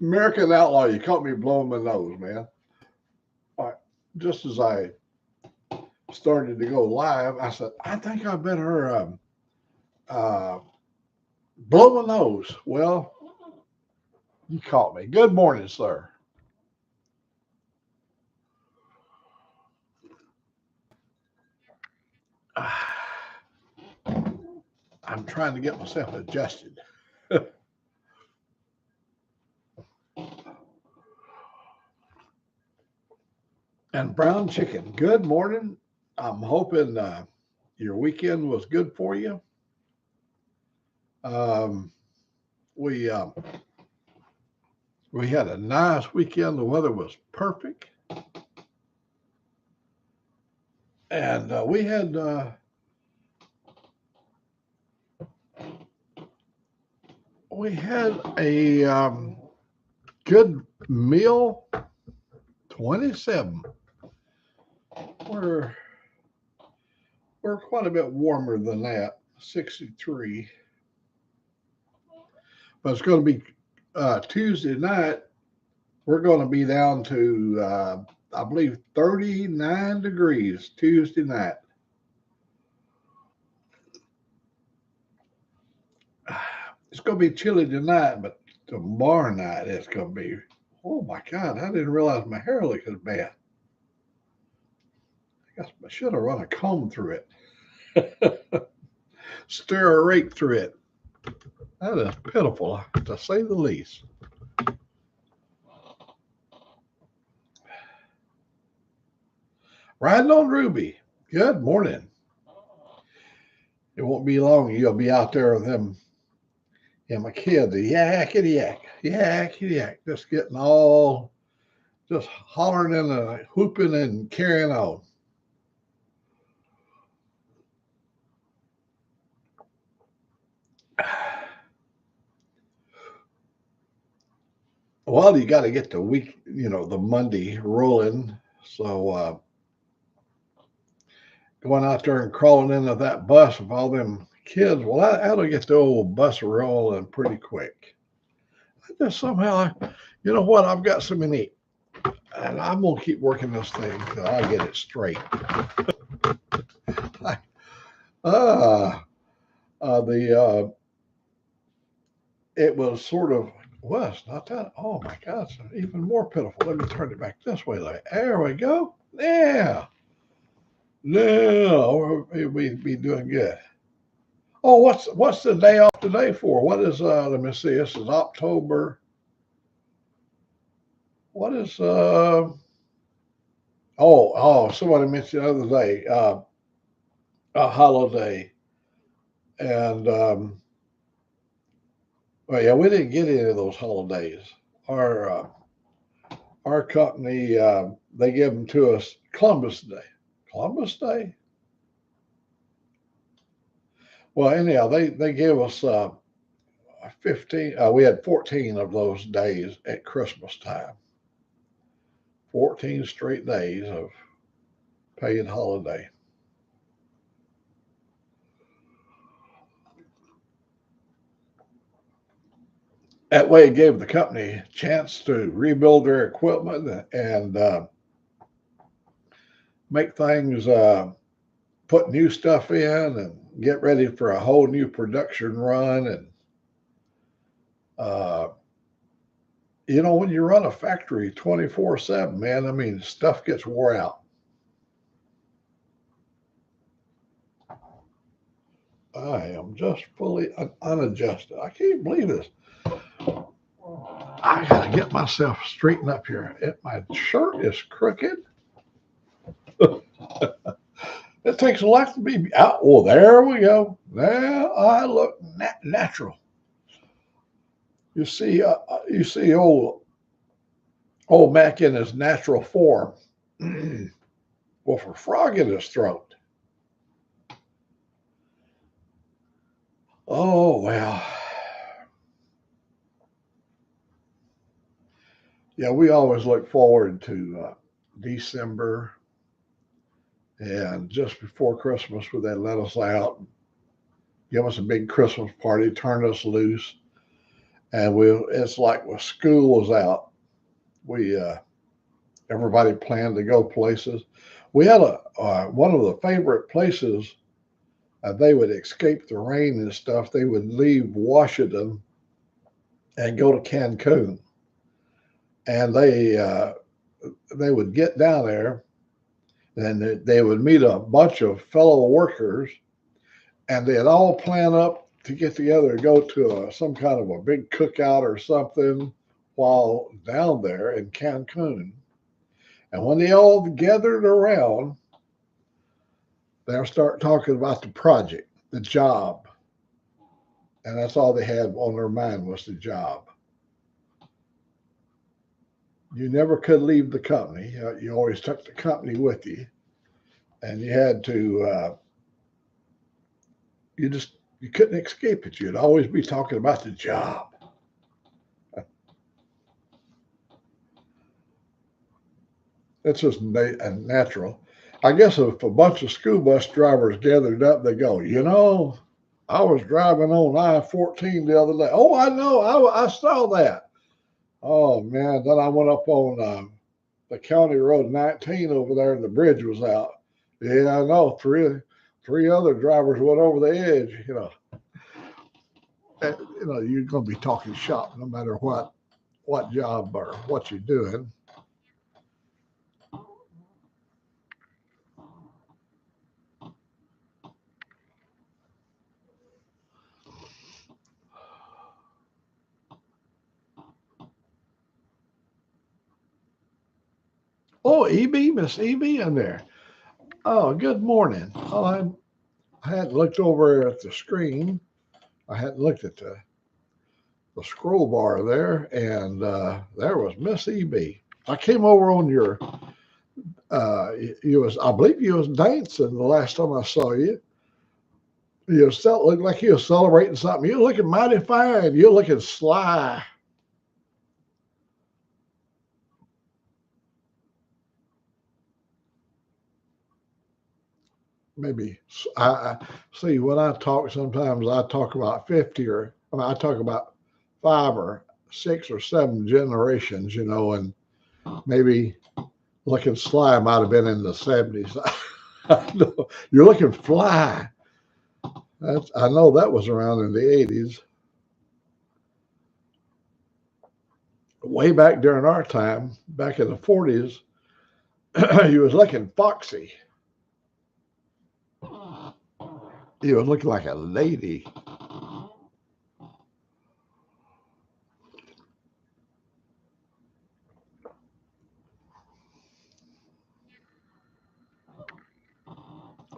American Outlaw, you caught me blowing my nose, man. All right. Just as I started to go live, I said, I think I better uh, blow my nose. Well, you caught me. Good morning, sir. I'm trying to get myself adjusted. And brown chicken. Good morning. I'm hoping your weekend was good for you. Um, we we had a nice weekend. The weather was perfect, and we had a good meal. 27. We're we're quite a bit warmer than that. 63, but it's going to be Tuesday night. We're going to be down to I believe 39 degrees Tuesday night. It's going to be chilly tonight, but tomorrow night it's going to be. Oh my God! I didn't realize my hair looked as bad. I guess I should have run a comb through it, stir a rake through it. That is pitiful, to say the least. Riding on Ruby. Good morning. It won't be long. You'll be out there with them and my kid, the yakety yak, yakety yak, just getting all, just hollering and whooping and carrying on. Well, you got to get the week, the Monday rolling. So going out there and crawling into that bus with all them kids, well, that'll get the old bus rolling pretty quick. I just somehow, you know what? I've got so many, and I'm gonna keep working this thing till I get it straight. I, uh, the it was sort of was not that. Oh my God, it's even more pitiful. Let me turn it back this way. Like there we go. Yeah, no, we'd be doing good. Oh, what's the day off today for? What is let me see, this is October. What is somebody mentioned the other day, a holiday. And well, yeah, we didn't get any of those holidays. Our our company, they give them to us Columbus Day. Columbus Day? Well, anyhow, they gave us 15, we had 14 of those days at Christmas time. 14 straight days of paid holiday. That way, it gave the company a chance to rebuild their equipment and make things, put new stuff in and get ready for a whole new production run. And uh, when you run a factory 24/7, man, I mean, stuff gets wore out. I am just fully unadjusted. I can't believe this. I gotta get myself straightened up here. My shirt is crooked. It takes a lot to be out. Well, there we go. Now I look natural. You see old Mac in his natural form. Well, for frog in his throat. Oh well. Yeah, we always look forward to December and just before Christmas, where they let us out, give us a big Christmas party, turn us loose. And it's like when school was out, we everybody planned to go places. We had a one of the favorite places. They would escape the rain and stuff. They would leave Washington and go to Cancun, and they would get down there, and they would meet a bunch of fellow workers, and they'd all plan up to get together and go to some kind of a big cookout or something while down there in Cancun. And when they all gathered around, they'll start talking about the project, the job, and that's all they had on their mind was the job. You never could leave the company. You always took the company with you, and you had to. You couldn't escape it. You'd always be talking about the job. That's just natural. I guess if a bunch of school bus drivers gathered up, they go, I was driving on I-14 the other day. Oh, I know. I saw that. Oh, man. Then I went up on the County Road 19 over there and the bridge was out. Yeah, I know. Three other drivers went over the edge. You're going to be talking shop no matter what job or what you're doing. Oh, EB, Miss EB in there. Oh, good morning. Oh, I hadn't looked over at the screen. I hadn't looked at the scroll bar there, and there was Miss EB. I came over on your. I believe you was dancing the last time I saw you. You looked like you were celebrating something. You're looking mighty fine. You're looking sly. Maybe I see when I talk. Sometimes I talk about 50 I talk about 5 or 6 or 7 generations, and maybe looking sly might have been in the 70s. You're looking fly. I know that was around in the 80s. Way back during our time, back in the 40s, you was looking foxy. You was looking like a lady.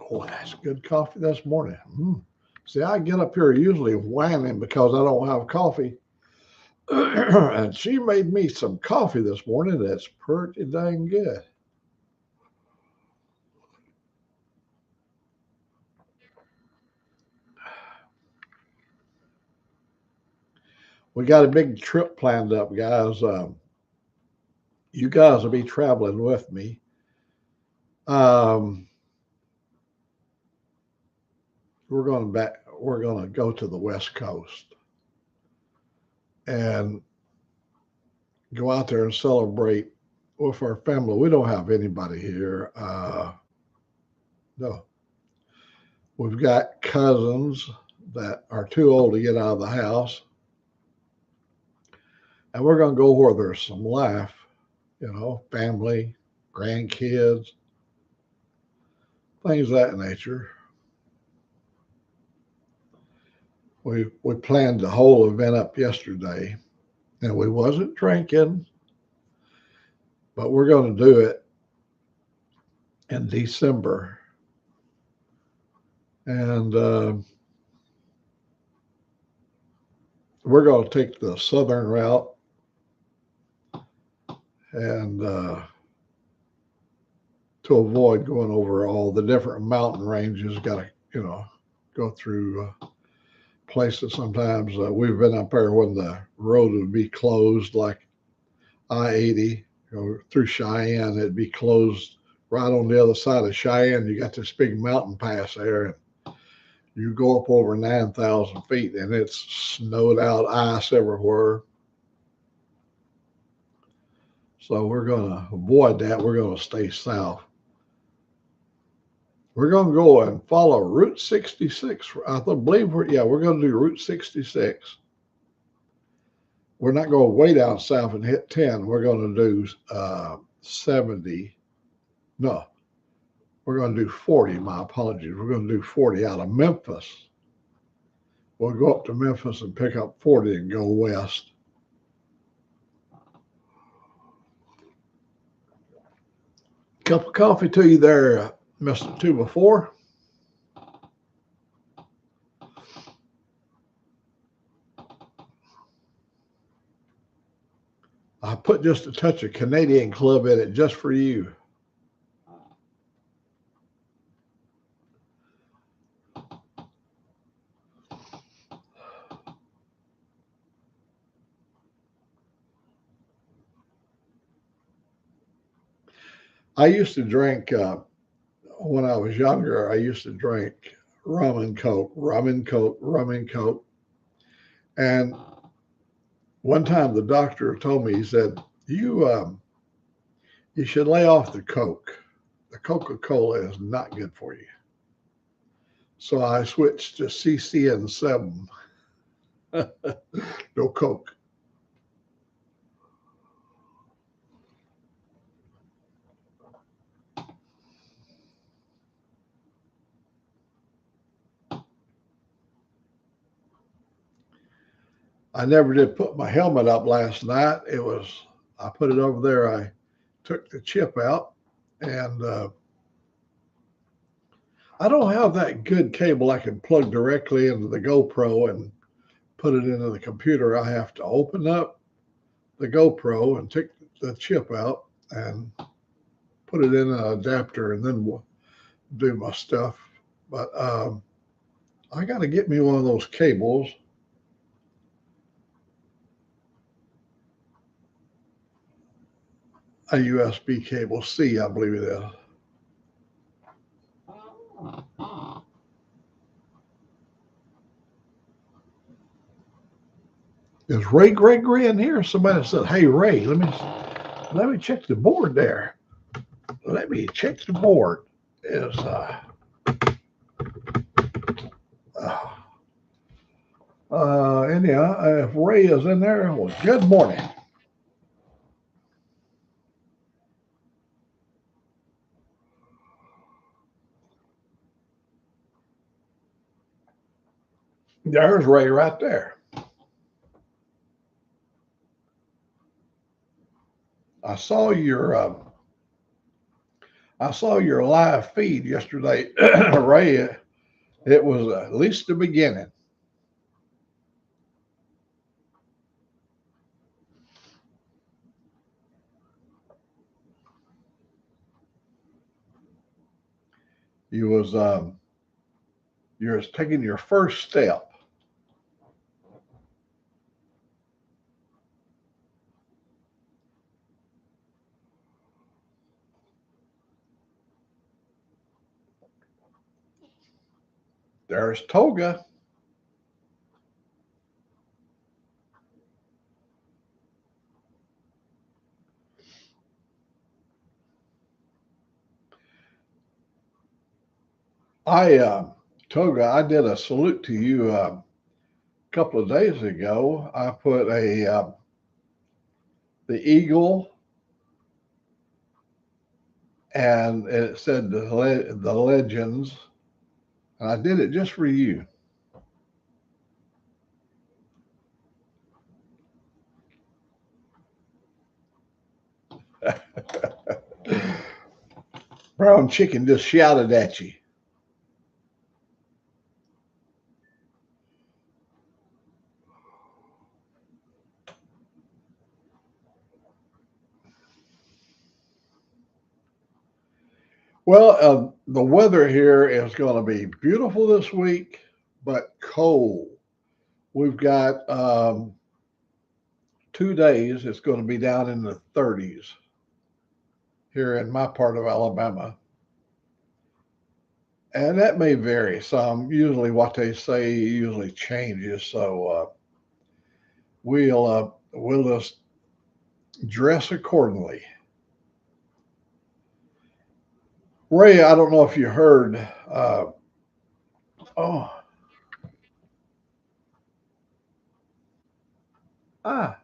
Oh, that's good coffee this morning. See, I get up here usually whining because I don't have coffee. And she made me some coffee this morning that's pretty dang good. We got a big trip planned up, guys. You guys will be traveling with me. Um, We're going to go to the West Coast and go out there and celebrate with our family. We don't have anybody here. No, we've got cousins that are too old to get out of the house, and we're going to go where there's some life, family, grandkids, things of that nature. We planned the whole event up yesterday, and we wasn't drinking, but we're going to do it in December. And we're going to take the southern route and to avoid going over all the different mountain ranges. Got to, go through places sometimes. We've been up there when the road would be closed, like I-80, through Cheyenne. It'd be closed right on the other side of Cheyenne. You got this big mountain pass there. And You go up over 9,000 feet and it's snowed out ice everywhere. So we're going to avoid that. We're going to stay south. We're going to go and follow Route 66. I believe we're going to do Route 66. We're not going to way down south and hit 10. We're going to do 70. No, we're going to do 40. My apologies. We're going to do 40 out of Memphis. We'll go up to Memphis and pick up 40 and go west. Cup of coffee to you there, Mr. 2 before. I put just a touch of Canadian Club in it just for you. I used to drink, when I was younger, I used to drink rum and Coke, rum and Coke, rum and Coke. And one time the doctor told me, he said, you should lay off the Coke. The Coca-Cola is not good for you. So I switched to CCN7. No Coke. I never did put my helmet up last night. I put it over there. I took the chip out, and I don't have that good cable I can plug directly into the GoPro and put it into the computer. I have to open up the GoPro and take the chip out and put it in an adapter and then do my stuff. But I got to get me one of those cables. A USB cable C, I believe it is. Is Ray Gregory in here? Somebody said, "Hey Ray, let me check the board there. Let me check the board." Is anyhow, if Ray is in there, well, good morning. There's Ray right there. I saw your live feed yesterday, Ray. It was at least the beginning. You was taking your first step. There's Toga. Toga, I did a salute to you a couple of days ago. I put the eagle, and it said the legends, and I did it just for you. Brown chicken just shouted at you. Well, the weather here is going to be beautiful this week, but cold. We've got 2 days. It's going to be down in the 30s here in my part of Alabama. and that may vary some. Usually, what they say usually changes. So we'll just dress accordingly. Ray, I don't know if you heard. Oh, ah,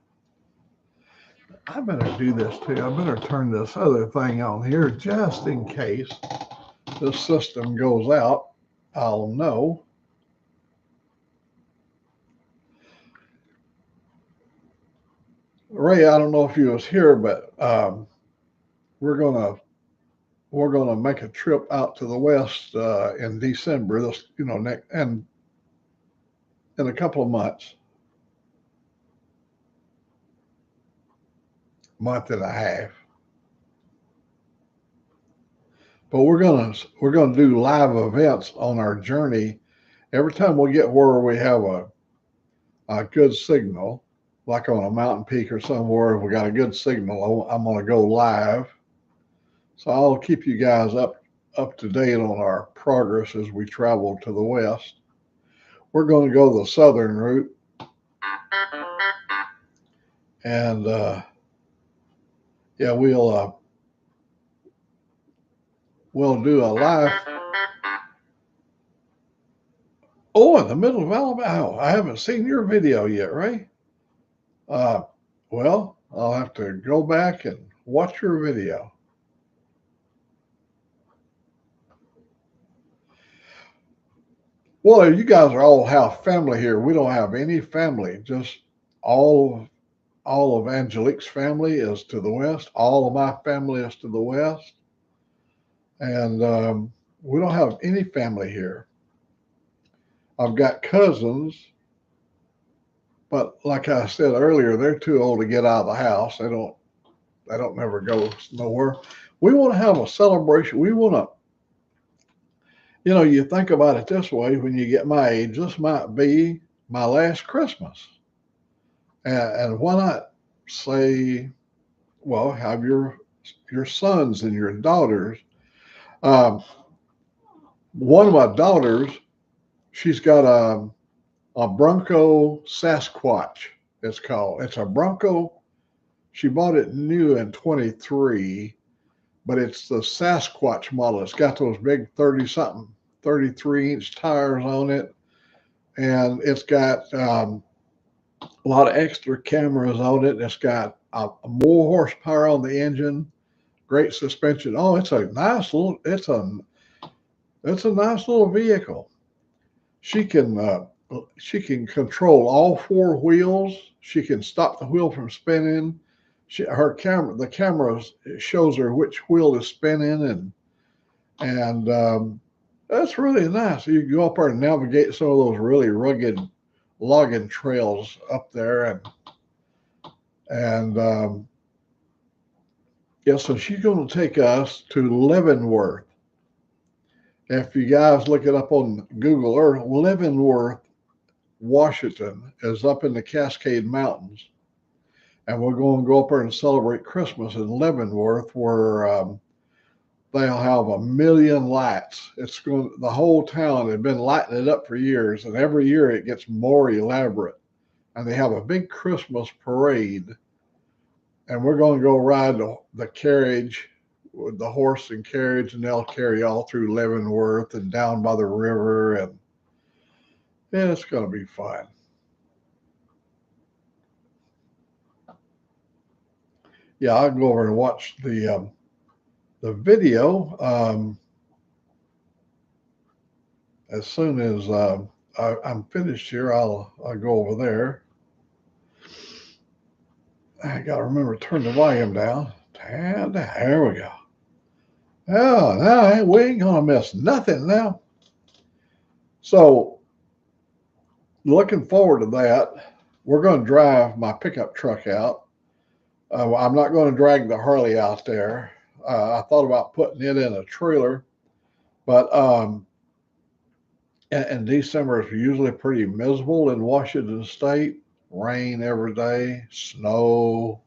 I better do this too. I better turn this other thing on here just in case this system goes out. I'll know. Ray, I don't know if you was here, but we're gonna we're gonna make a trip out to the west in December. This, next and in a couple of months, month and a half. But we're gonna do live events on our journey. Every time we get where we have a good signal, like on a mountain peak or somewhere, if we got a good signal, I'm gonna go live. So I'll keep you guys up to date on our progress as we travel to the west. We're going to go the southern route, and yeah, we'll do a live. Oh, in the middle of Alabama. Oh, I haven't seen your video yet, Ray. Uh, well, I'll have to go back and watch your video. Well, you guys are all have family here. We don't have any family. Just all all of Angelique's family is to the west. All of my family is to the west, and we don't have any family here. I've got cousins, but like I said earlier, they're too old to get out of the house. They don't never go nowhere. We want to have a celebration. We want to, you think about it this way: when you get my age, this might be my last Christmas, and why not say, well, have your sons and your daughters. Um, One of my daughters, she's got a Bronco Sasquatch. It's called. It's a Bronco. She bought it new in 23, but it's the Sasquatch model. It's got those big 30 something, 33-inch tires on it, and it's got a lot of extra cameras on it. It's got more horsepower on the engine, great suspension. Oh, it's a nice little vehicle. She can she can control all four wheels. She can stop the wheel from spinning. The camera shows her which wheel is spinning, and that's really nice. You can go up there and navigate some of those really rugged logging trails up there, and yeah. So she's going to take us to Leavenworth. If you guys look it up on Google Earth, Leavenworth, Washington is up in the Cascade Mountains, and we're going to go up there and celebrate Christmas in Leavenworth, where they'll have 1,000,000 lights. The whole town had been lighting it up for years, and every year it gets more elaborate. And they have a big Christmas parade, and we're going to go ride the carriage with the horse and carriage, and they'll carry all through Leavenworth and down by the river, and yeah, it's going to be fun. Yeah, I'll go over and watch the video as soon as I'm finished here. I'll go over there. I got to remember to turn the volume down. And there we go. Oh, now we ain't gonna miss nothing now. So looking forward to that. We're going to drive my pickup truck out. I'm not going to drag the Harley out there. I thought about putting it in a trailer, but and December is usually pretty miserable in Washington State. Rain every day, snow.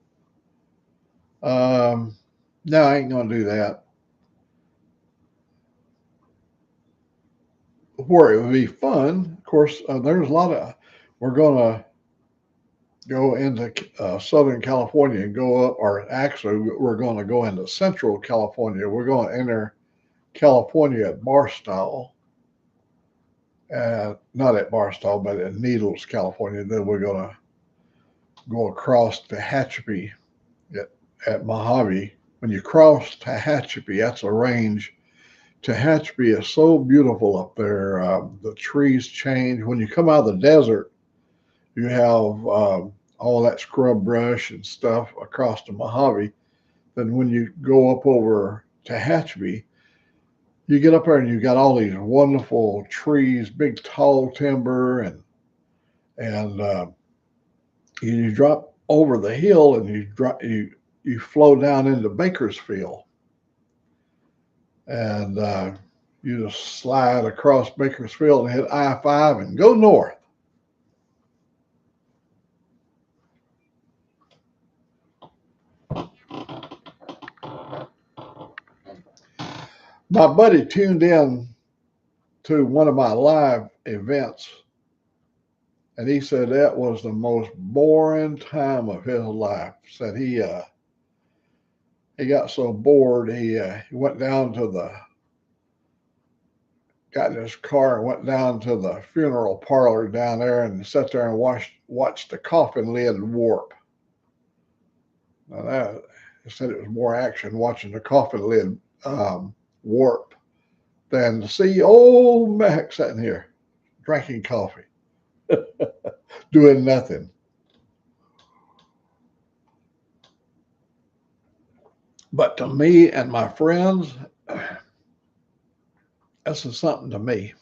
No, I ain't gonna do that. where it would be fun. Of course, there's a lot of, we're going to go into Southern California and go up, or actually, we're going to go into Central California. We're going to enter California at Barstow, not at Barstow, but at Needles, California. Then we're going to go across to Tehachapi at Mojave. When you cross Tehachapi, that's a range. Tehachapi is so beautiful up there. The trees change. When you come out of the desert, you have all that scrub brush and stuff across the Mojave. Then when you go up over Tehachapi, you get up there and you got all these wonderful trees, big tall timber, and you drop over the hill and you flow down into Bakersfield, and you just slide across Bakersfield and hit I-5 and go north. My buddy tuned in to one of my live events, and he said that was the most boring time of his life. Said he got so bored he went down to got in his car and went down to the funeral parlor down there and sat there and watched the coffin lid warp. Now that, he said it was more action watching the coffin lid warp than to see old Mac sitting here drinking coffee, doing nothing. But to me and my friends, this is something to me.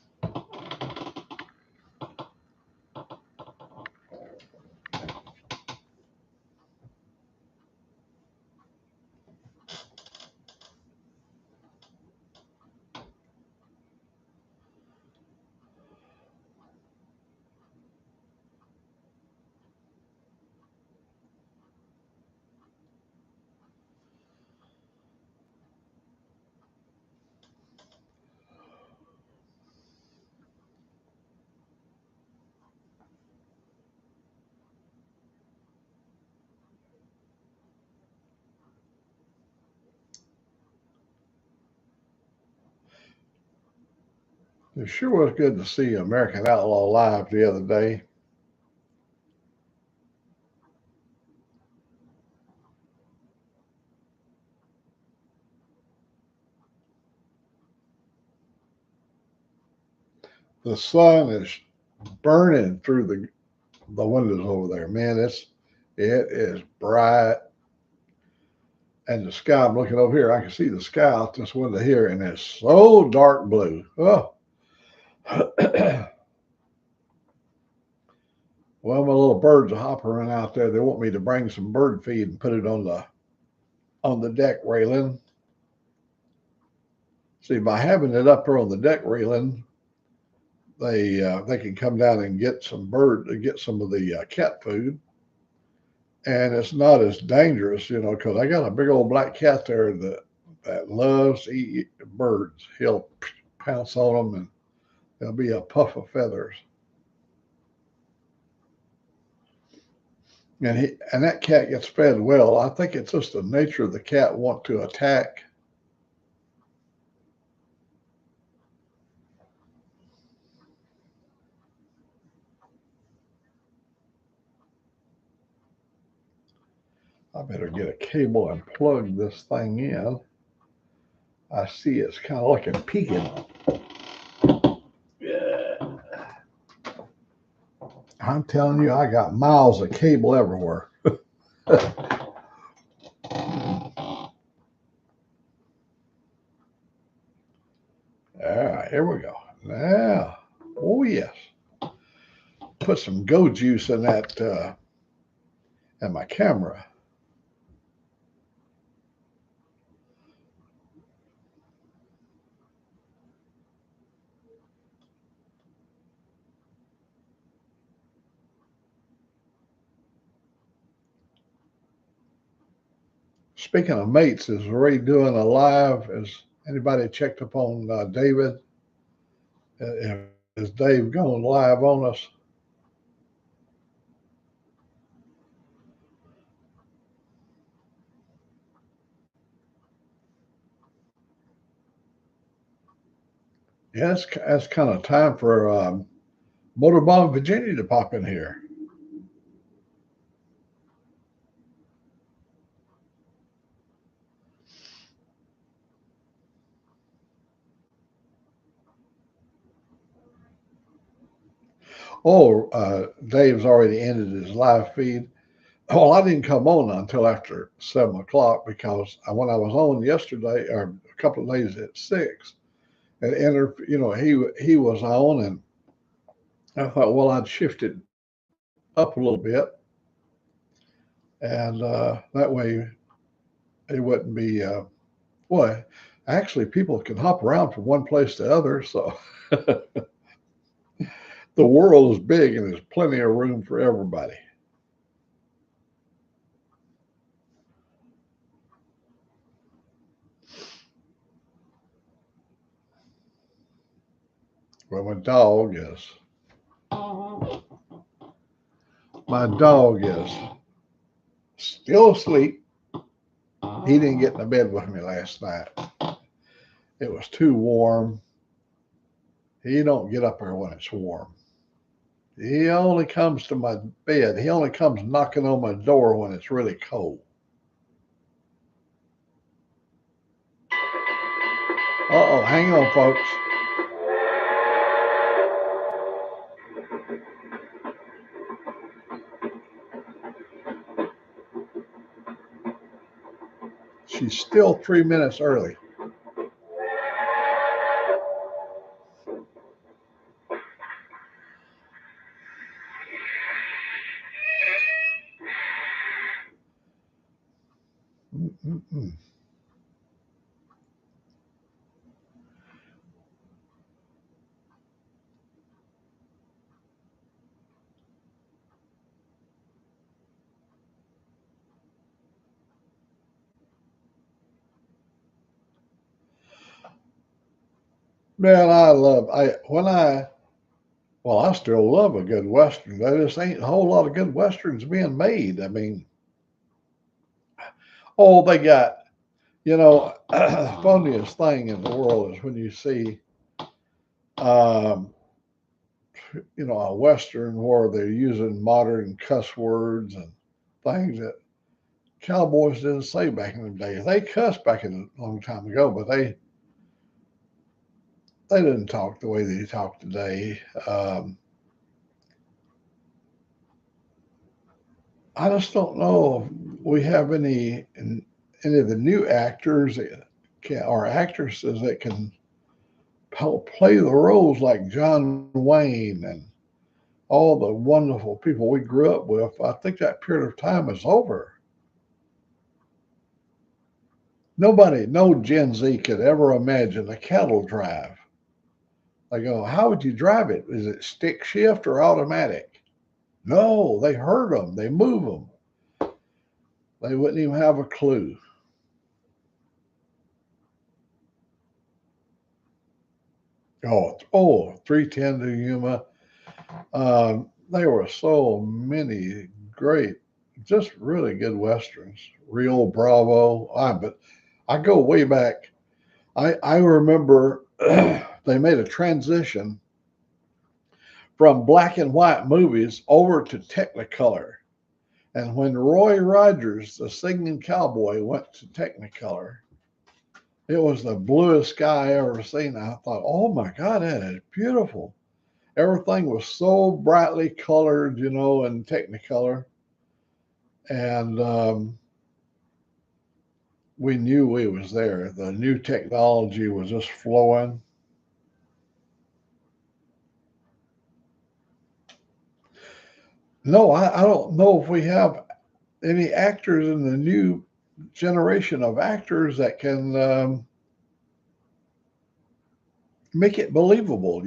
It sure was good to see American Outlaw live the other day. The sun is burning through the windows over there. Man, it is bright. And the sky, I'm looking over here, I can see the sky out this window here, and it's so dark blue. Oh. Well, my little birds are hoppering out there. They want me to bring some bird feed and put it on the deck railing. See, by having it up there on the deck railing, they can come down and get some of the cat food, and it's not as dangerous, because I got a big old black cat there that loves to eat birds. He'll pounce on them, and there'll be a puff of feathers. And that cat gets fed well. I think it's just the nature of the cat want to attack. I better get a cable and plug this thing in. I see it's kind of looking peaking. Yeah. I'm telling you, I got miles of cable everywhere. All right, here we go. Now, oh yes. Put some Go Juice in that, in my camera. Speaking of mates, is Ray doing a live? Has anybody checked upon David? Is Dave going live on us? Yeah, it's kind of time for Motorbomb Virginia to pop in here. Oh, Dave's already ended his live feed. Well, I didn't come on until after 7 o'clock because when I was on yesterday or a couple of days at 6, and he was on, and I thought, well, I'd shift it up a little bit, and that way it wouldn't be. Well, actually, people can hop around from one place to other, so the world is big and there's plenty of room for everybody. Well, my dog is still asleep. He didn't get into bed with me last night. It was too warm. He don't get up there when it's warm. He only comes to my bed. He only comes knocking on my door when it's really cold. Uh-oh, hang on, folks. She's still 3 minutes early. Mm-mm-mm. Man, I still love a good Western. There just ain't a whole lot of good Westerns being made. I mean, oh, they got, the funniest thing in the world is when you see, um, a Western where they're using modern cuss words and things that cowboys didn't say back in the day. They cussed back in a long time ago, but they didn't talk the way they talk today. I just don't know if we have any of the new actors or actresses that can play the roles like John Wayne and all the wonderful people we grew up with. I think that period of time is over. Nobody, no Gen Z could ever imagine a cattle drive. They go, how would you drive it? Is it stick shift or automatic? No, they herd them, they move them. They wouldn't even have a clue. Oh, 310 to Yuma. There were so many great, just really good westerns. Rio Bravo. But I go way back. I remember they made a transition from black and white movies over to Technicolor. And when Roy Rogers, the singing cowboy, went to Technicolor, it was the bluest sky I ever seen. I thought, oh my God, that is beautiful. Everything was so brightly colored, in Technicolor. And we knew we was there. The new technology was just flowing. No, I don't know if we have any actors in the new generation of actors that can make it believable,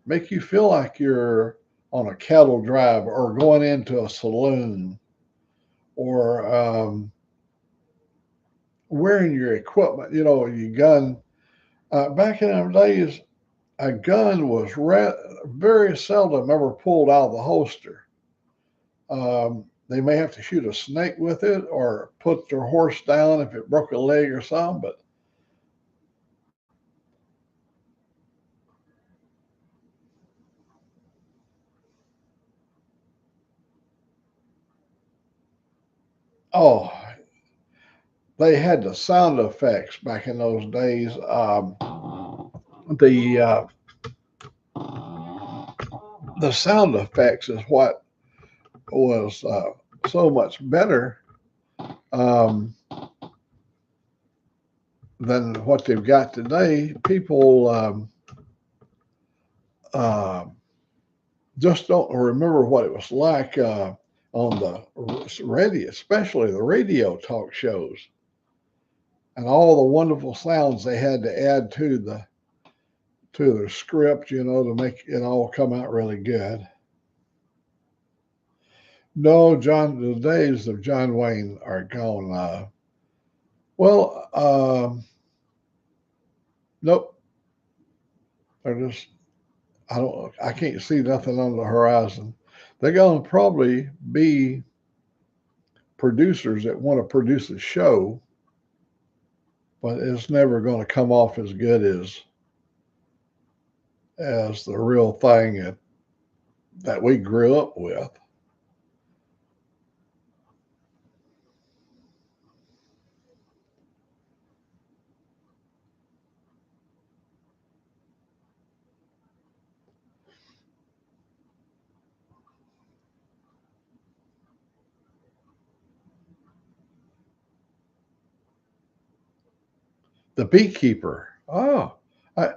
make you feel like you're on a cattle drive or going into a saloon or wearing your equipment, your gun. Back in the days, a gun was very seldom ever pulled out of the holster. They may have to shoot a snake with it or put their horse down if it broke a leg or something, but oh, they had the sound effects back in those days. The the sound effects is what was so much better um, than what they've got today. People uh, just don't remember what it was like on the radio, especially the radio talk shows, and all the wonderful sounds they had to add to their script, to make it all come out really good. No, John, the days of John Wayne are gone. Well, nope. They're just I can't see nothing on the horizon. They're gonna probably be producers that want to produce a show, but it's never gonna come off as good as the real thing that we grew up with. The Beekeeper. Oh, I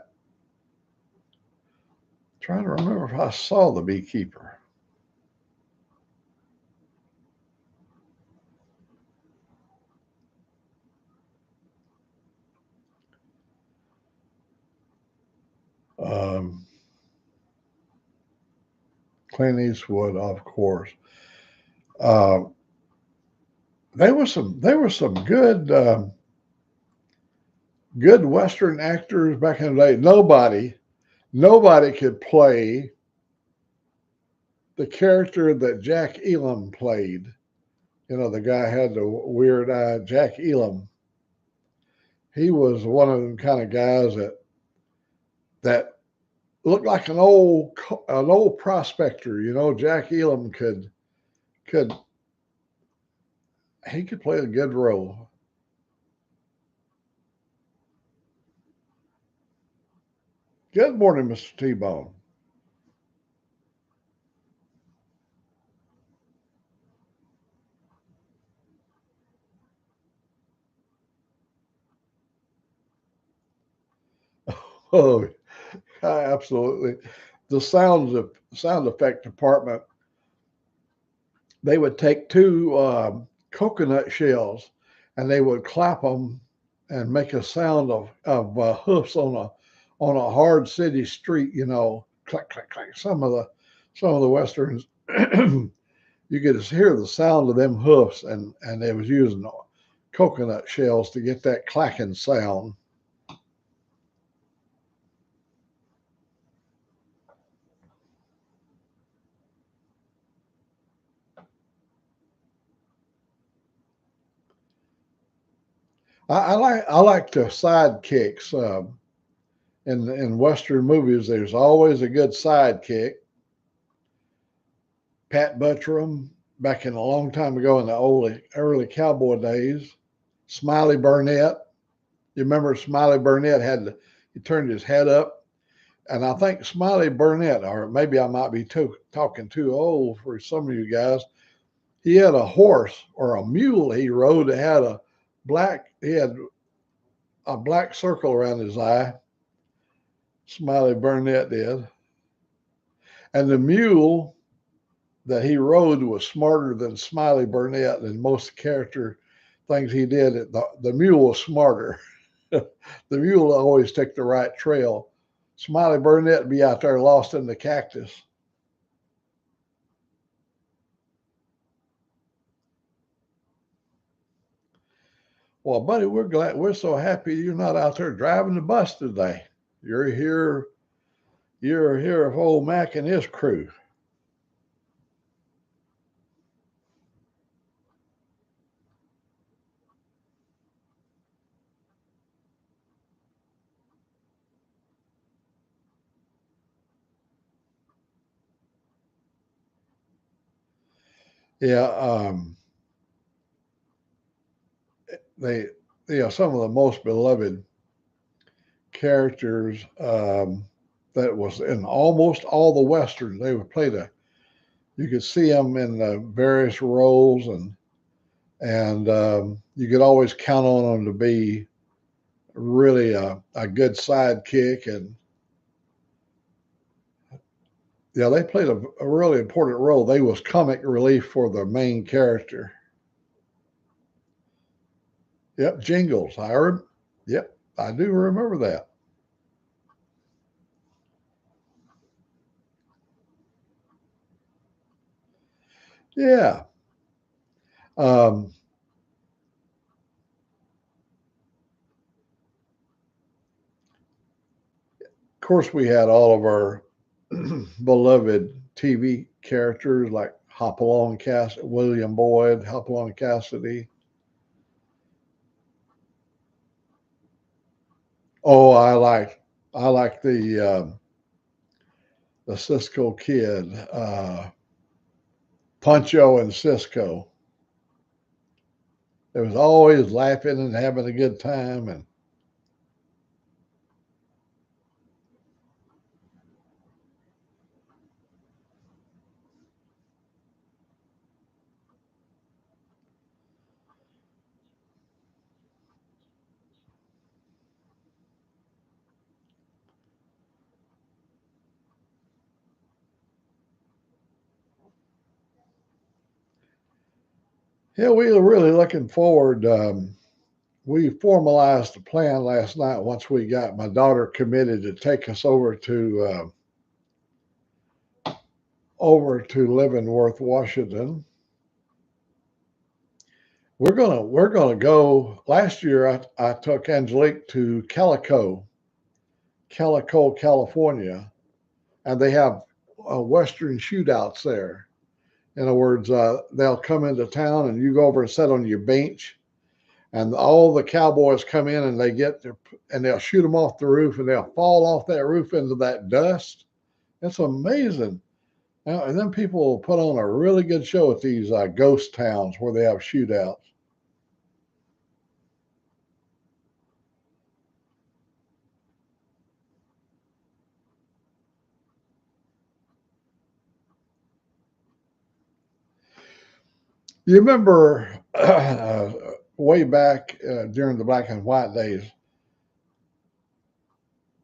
trying to remember if I saw The Beekeeper. Um, Clint Eastwood, of course. Uh, there were some good Western actors back in the day. Nobody could play the character that Jack Elam played. The guy had the weird eye. Jack Elam. He was one of them kind of guys that looked like an old prospector. Jack Elam could he could play a good role. Good morning, Mr. T-Bone. Oh, absolutely. The sound effect department, they would take two coconut shells and they would clap them and make a sound of hoofs on a hard city street. Clack clack clack. Some of the westerns, you could just hear the sound of them hoofs, and they was using coconut shells to get that clacking sound. I like the sidekicks. In Western movies, there's always a good sidekick. Pat Buttram, back in a long time ago in the early cowboy days. Smiley Burnett. You remember Smiley Burnett he turned his head up, and I think Smiley Burnett, or maybe I might be talking too old for some of you guys. He had a horse or a mule he rode that had he had a black circle around his eye. Smiley Burnett did. And the mule that he rode was smarter than Smiley Burnett and most character things he did. The mule was smarter. The mule always took the right trail. Smiley Burnett would be out there lost in the cactus. Well, buddy, we're so happy you're not out there driving the bus today. You're here You're here of Old Mack and his crew. Yeah, they, some of the most beloved characters that was in almost all the westerns. They would play you could see them in various roles, and you could always count on them to be really a good sidekick. And yeah, they played a really important role. They was comic relief for the main character. Yep, Jingles. Yep, I do remember that. Yeah. Um, of course, we had all of our beloved TV characters like Hopalong Cassidy, William Boyd, Hopalong Cassidy. Oh, I like the Cisco Kid, Pancho and Cisco. It was always laughing and having a good time, and yeah, we were really looking forward. We formalized the plan last night. Once we got my daughter committed to take us over to Leavenworth, Washington. We're gonna go. Last year, I took Angelique to Calico, California, and they have Western shootouts there. In other words, they'll come into town and you go over and sit on your bench, and all the cowboys come in and and they'll shoot them off the roof and they'll fall off that roof into that dust. It's amazing. And then people will put on a really good show at these ghost towns where they have shootouts. You remember way back during the black and white days,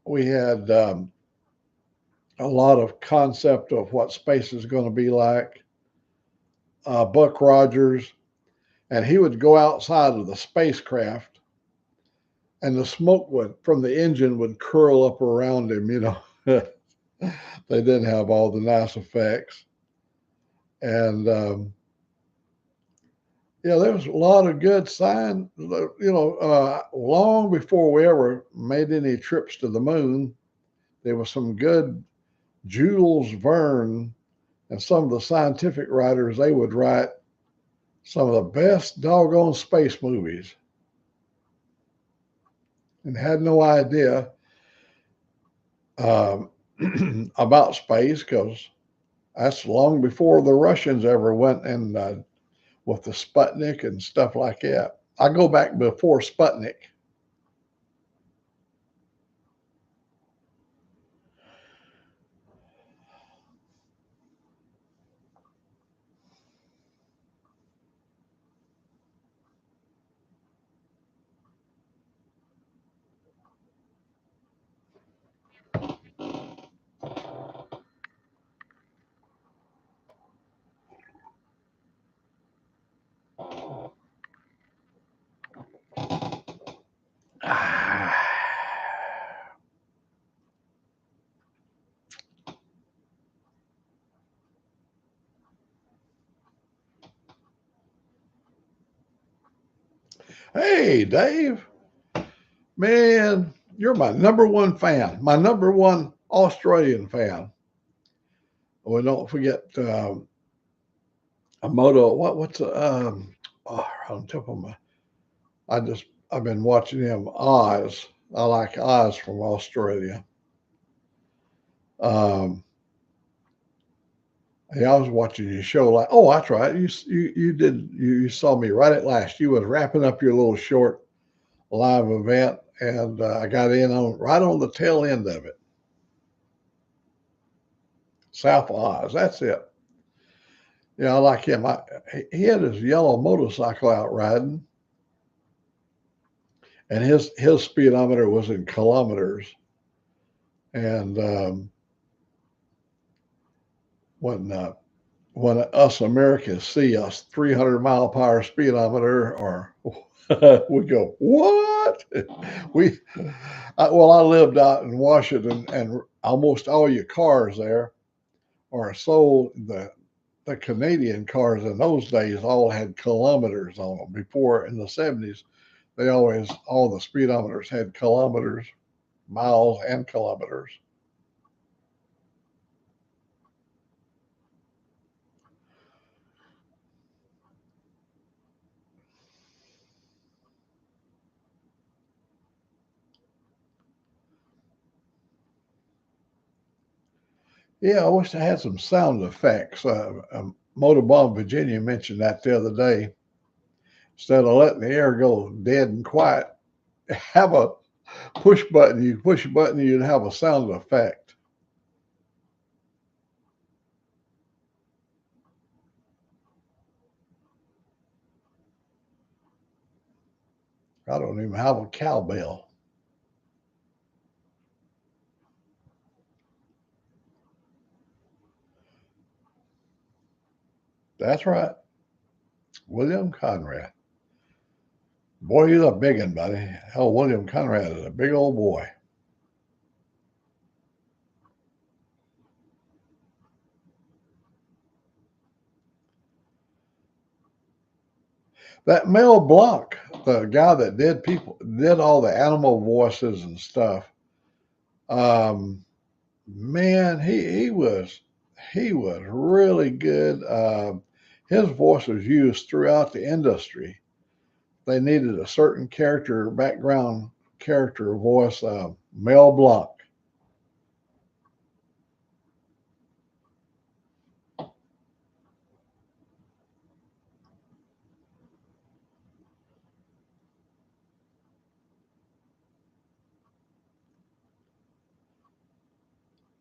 we had a lot of concept of what space is going to be like. Buck Rogers, and he would go outside of the spacecraft, and the smoke would from the engine would curl up around him. They didn't have all the nice effects, and yeah, there was a lot of good sign. Long before we ever made any trips to the moon, there was some good Jules Verne and some of the scientific writers. They would write some of the best doggone space movies, and had no idea um, about space because that's long before the Russians ever went and with the Sputnik and stuff like that. I go back before Sputnik. Hey, Dave, man, you're my number one fan, my number one Australian fan. Well, don't forget a moto. What's oh, on top of my. I've been watching him. Oz. I like Oz from Australia. Um, yeah, I was watching your show. Like, oh, that's right. You saw me right at last. You was wrapping up your little short live event, and I got in on right on the tail end of it. South Oz. That's it. Yeah, I like him. He had his yellow motorcycle out riding, and his speedometer was in kilometers. And when when us Americans see a 300-mile-per-hour speedometer, or we go, what? We well, I lived out in Washington, and almost all your cars there are sold. The Canadian cars in those days all had kilometers on them. Before in the 70s, they always all the speedometers had kilometers, miles, and kilometers. Yeah, I wish I had some sound effects. Motorbomb Virginia mentioned that the other day. Instead of letting the air go dead and quiet, have a push button. You push a button, you'd have a sound effect. I don't even have a cowbell. That's right, William Conrad. Boy, he's a big one, buddy. Hell, William Conrad is a big old boy. That Mel Blanc, the guy that did all the animal voices and stuff. Um, man, he was really good. His voice was used throughout the industry. They needed a certain character, background character voice. Mel Blanc.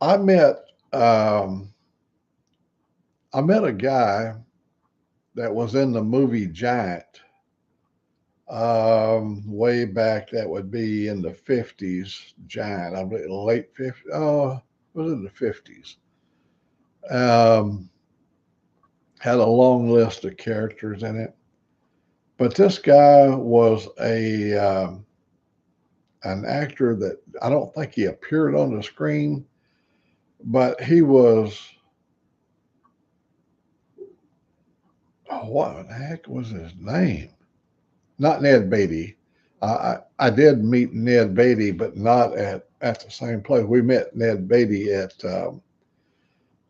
I met um, I met a guy that was in the movie Giant way back. That would be in the 50s. Giant, I believe, late 50s. Oh, it was in the 50s. Um, had a long list of characters in it, but this guy was a an actor that I don't think he appeared on the screen, but he was. Oh, what the heck was his name? Not Ned Beatty. I did meet Ned Beatty, but not at the same place. We met Ned Beatty at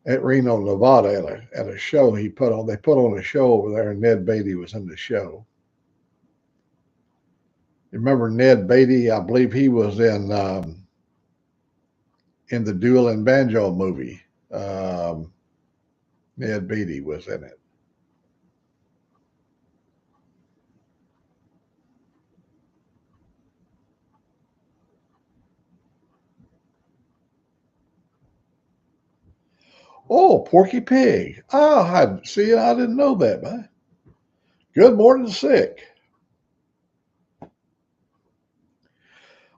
Reno, Nevada, at a show he put on. They put on a show over there, and Ned Beatty was in the show. You remember Ned Beatty? I believe he was in the Duel and Banjo movie. Um, Ned Beatty was in it. Oh, Porky Pig. Oh, see. I didn't know that, man. Good morning, sick.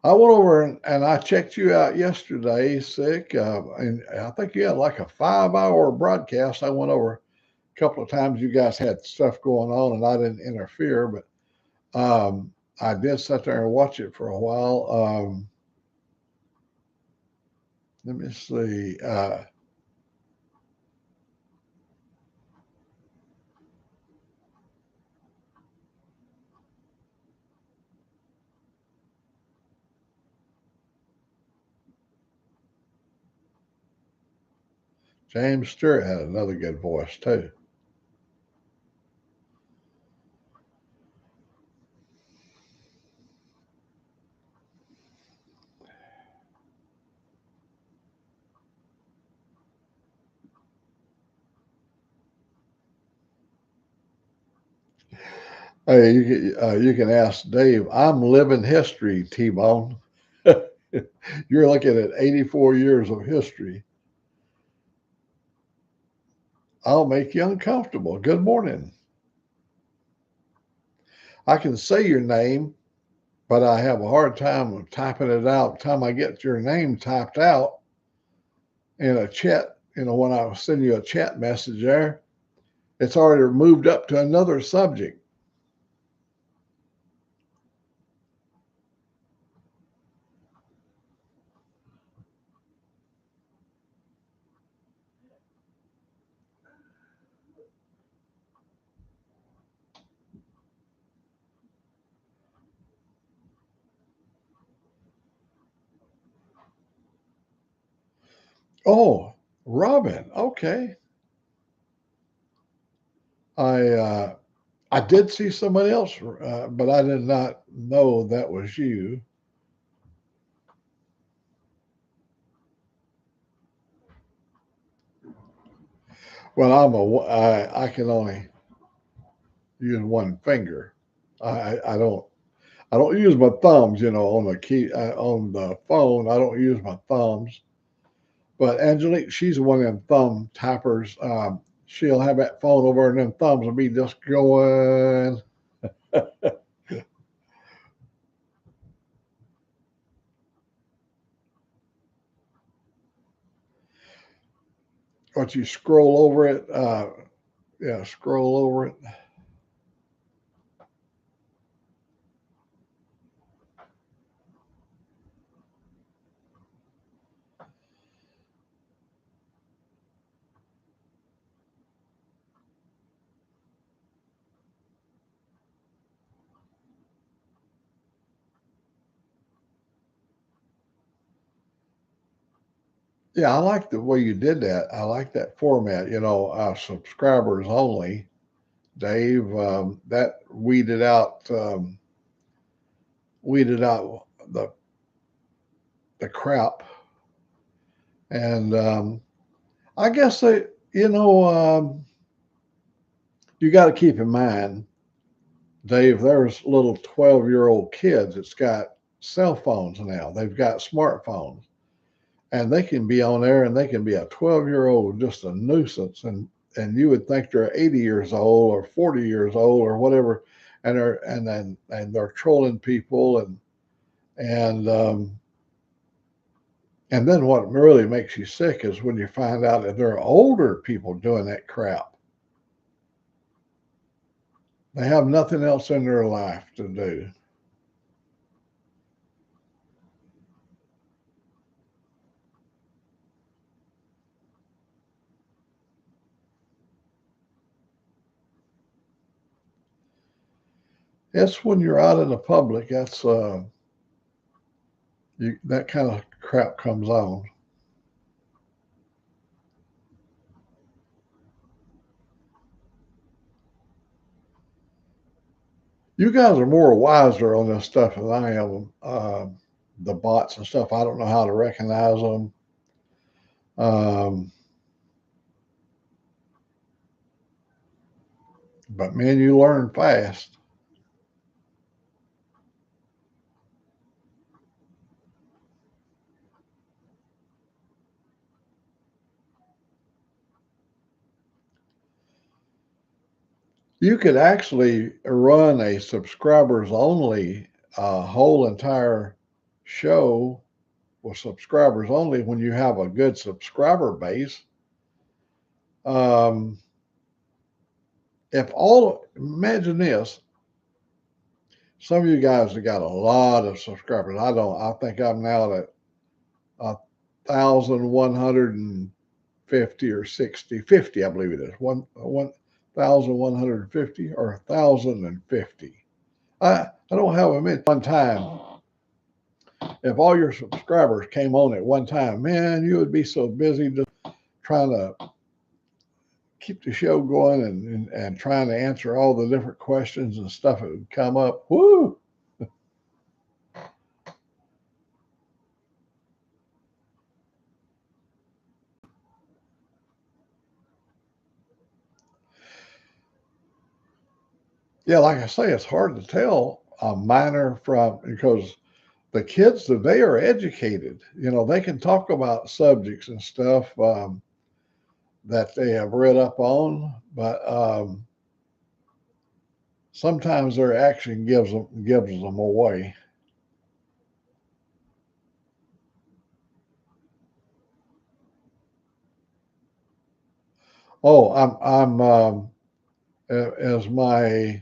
I went over and I checked you out yesterday, sick, and I think you had like a 5 hour broadcast. I went over a couple of times. You guys had stuff going on, and I didn't interfere, but I did sit there and watch it for a while. Let me see. James Stewart had another good voice too. Hey, you can ask Dave. I'm living history, T-Bone. You're looking at 84 years of history. I'll make you uncomfortable. Good morning. I can say your name, but I have a hard time typing it out. By the time I get your name typed out in a chat, when I send you a chat message there, it's already moved up to another subject. Oh, Robin. Okay. I I did see somebody else, but I did not know that was you. Well, I can only use one finger. I don't use my thumbs, on the key on the phone. I don't use my thumbs. But Angelique, she's one of them thumb tappers. She'll have that phone over, and them thumbs will be just going. Once you scroll over it, yeah, scroll over it. Yeah, I like the way you did that. I like that format. Subscribers only. Dave, that weeded out the crap, and I guess you got to keep in mind, Dave. There's little 12-year-old kids that's got cell phones now. They've got smartphones, and they can be on there, and they can be a 12-year-old just a nuisance, and you would think they're 80 years old or 40 years old or whatever, and they're trolling people, and and then what really makes you sick is when you find out that there are older people doing that crap. They have nothing else in their life to do. It's when you're out in the public, that kind of crap comes on. You guys are more wiser on this stuff than I am. The bots and stuff, I don't know how to recognize them. Um, but man, you learn fast. You could actually run a subscribers only whole entire show with subscribers only when you have a good subscriber base. Um, if all imagine this, some of you guys have got a lot of subscribers. I don't. I think I'm now at 1,150 or 50, I believe it is. 1,150 or 1,050. I don't have them at one time. If all your subscribers came on at one time, man, you would be so busy. trying to keep the show going and trying to answer all the different questions and stuff that would come up. Woo! Yeah, like I say, it's hard to tell a minor from, because the kids today are educated. You know, they can talk about subjects and stuff that they have read up on, but sometimes their action gives them away. Oh, as my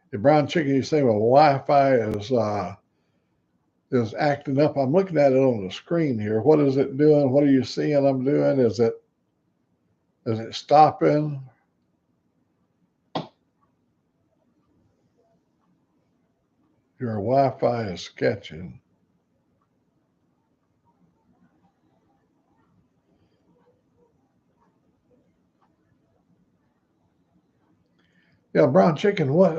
the brown chicken, you say, well, Wi-Fi is acting up. I'm looking at it on the screen here. What is it doing? What are you seeing I'm doing? Is it stopping? Your Wi-Fi is sketching. Yeah, brown chicken. What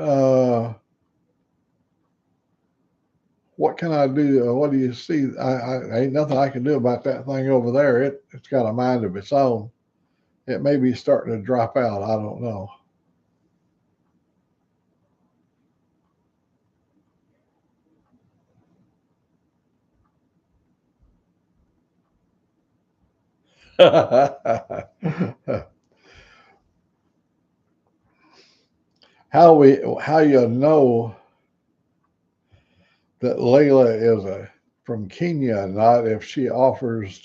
can I do? What do you see? I ain't nothing I can do about that thing over there. It's got a mind of its own. It may be starting to drop out. I don't know. How you know that Layla is from Kenya, not if she offers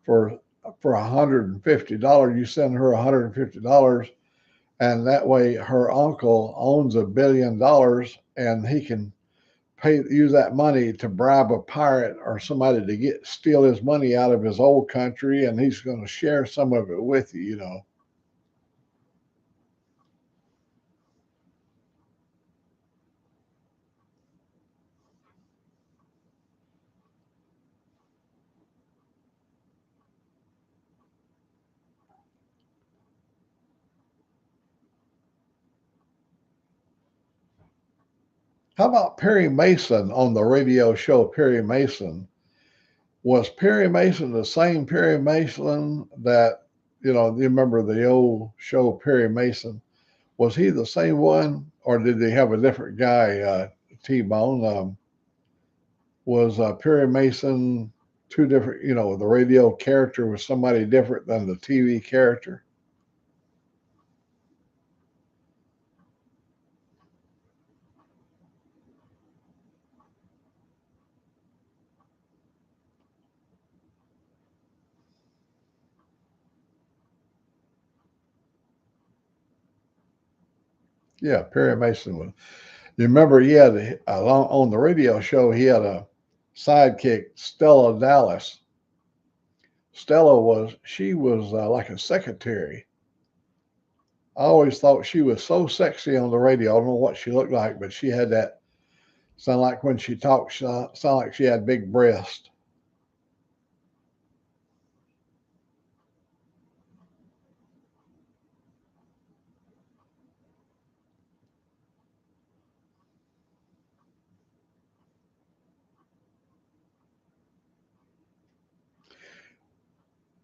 for $150, you send her $150, and that way her uncle owns $1 billion, and he can use that money to bribe a pirate or somebody to steal his money out of his old country, and he's going to share some of it with you. You know. How about Perry Mason on the radio show Perry Mason? Was Perry Mason the same Perry Mason that, you remember the old show Perry Mason? Was he the same one, or did they have a different guy, T Bone? Was Perry Mason two different, the radio character was somebody different than the TV character? Yeah, Perry Mason was. You remember he had on the radio show, he had a sidekick, Stella Dallas. She was like a secretary. I always thought she was so sexy on the radio. I don't know what she looked like, but she had that sound like when she talked, sound like she had big breasts.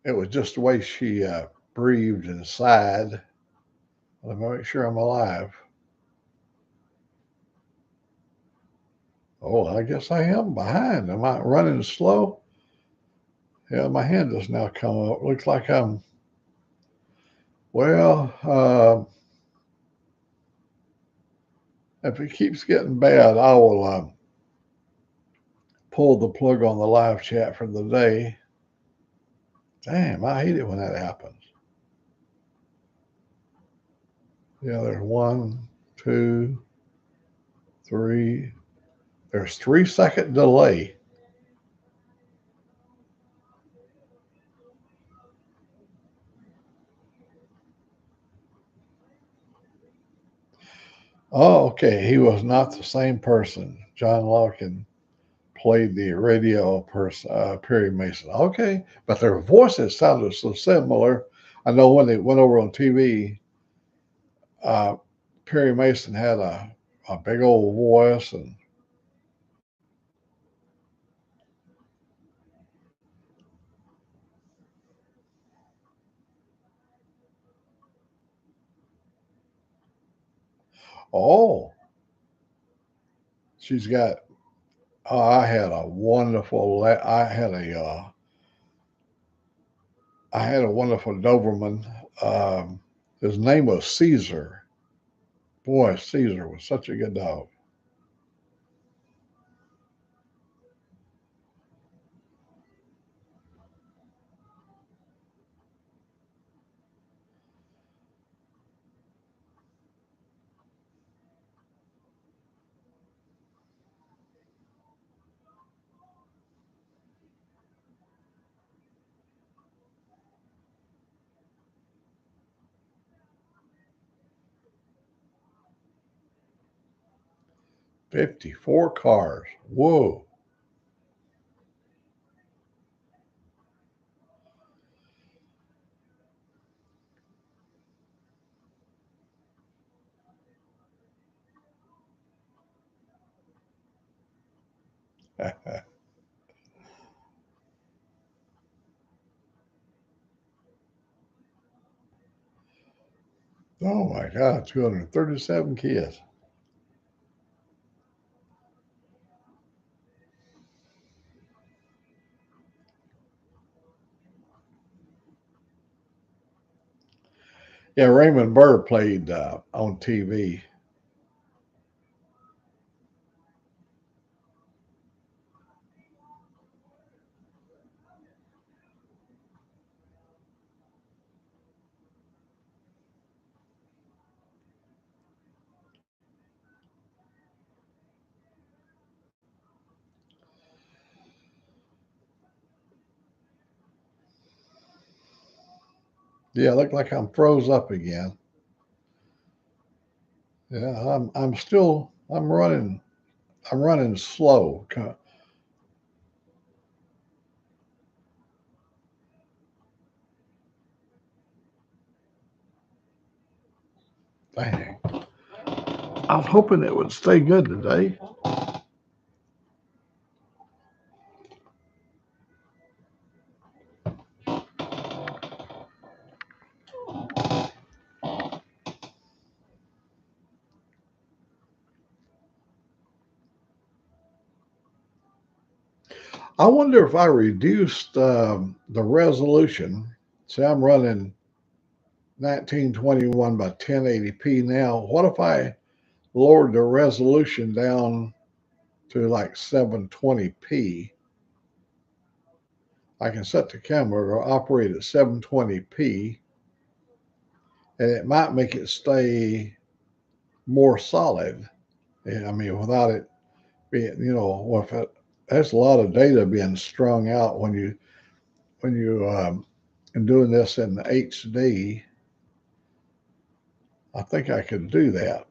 It was just the way she breathed and sighed. Let me make sure I'm alive. Oh, I guess I am behind. Am I running slow? Yeah, my hand has now come up. Looks like well, if it keeps getting bad, I will pull the plug on the live chat for the day. Damn, I hate it when that happens. Yeah, there's one, two, three. There's 3 second delay. Oh, okay. He was not the same person. John Larkin played the radio person, Perry Mason. Okay, but their voices sounded so similar. I know when they went over on TV, uh, Perry Mason had a big old voice, and oh, she's got. Oh, I had a wonderful. I had a wonderful Doberman. Um, his name was Caesar. Boy, Caesar was such a good dog. 54 cars. Whoa. Oh my God, 237 kids. Yeah, Raymond Burr played on TV. Yeah, look like I'm froze up again. Yeah, I'm still I'm running slow. Dang. I was hoping it would stay good today. I wonder if I reduced the resolution. See, I'm running 1921 by 1080p now. What if I lowered the resolution down to like 720p? I can set the camera to operate at 720p, and it might make it stay more solid. I mean, without it being, if that's a lot of data being strung out when you doing this in HD. I think I could do that.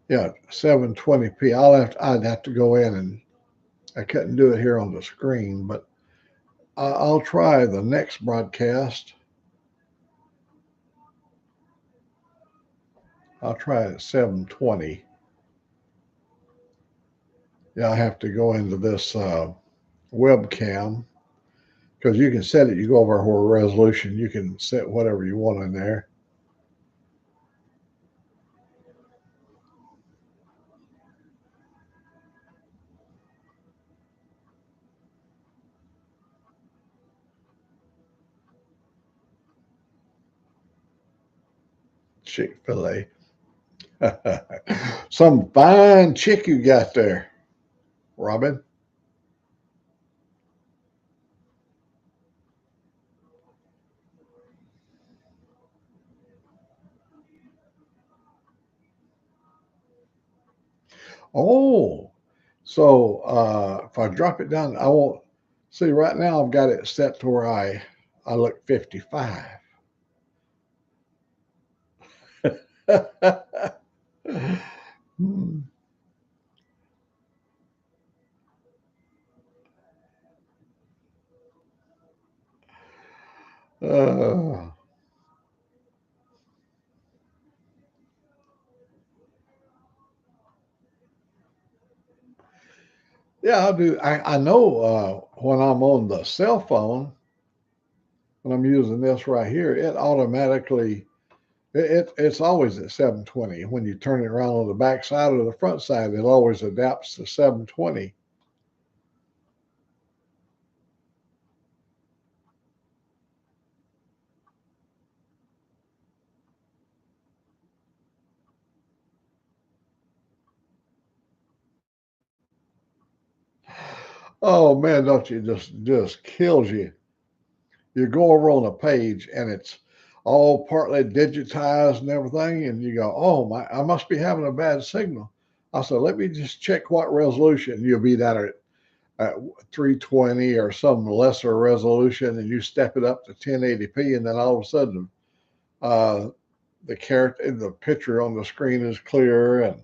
Yeah, 720p. I'd have to go in, and I couldn't do it here on the screen, but I'll try the next broadcast. I'll try it at 720. Yeah, I have to go into this webcam because you can set it. You go over where resolution. You can set whatever you want in there. Chick-fil-A. Some fine chick you got there, Robin. Oh, so if I drop it down, I won't see. Right now, I've got it set to where I look 55. Hmm. Uh, yeah, I do. I know when I'm on the cell phone, when I'm using this right here, it automatically it's always at 720. When you turn it around on the back side or the front side, it always adapts to 720. Oh man, don't you just kills you. You go over on a page and it's all partly digitized and everything, and you go, "Oh my, I must be having a bad signal." I said, "Let me just check what resolution." You'll be that at 320 or some lesser resolution, and you step it up to 1080p, and then all of a sudden, uh, the picture on the screen is clear, and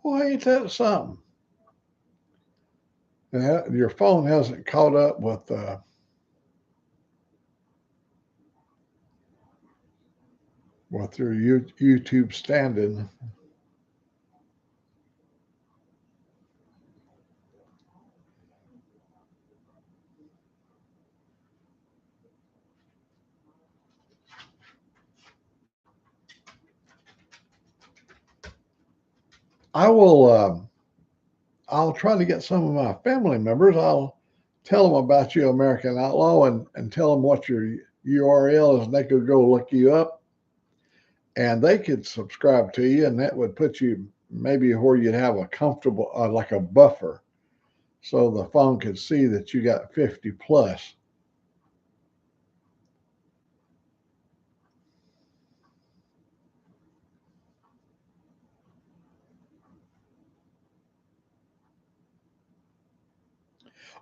well, ain't that something? Yeah, your phone hasn't caught up with your YouTube standing. I will. I'll try to get some of my family members. I'll tell them about you, American Outlaw, and tell them what your URL is, and they could go look you up, and they could subscribe to you, and that would put you maybe where you'd have a comfortable, like a buffer, so the phone could see that you got 50 plus.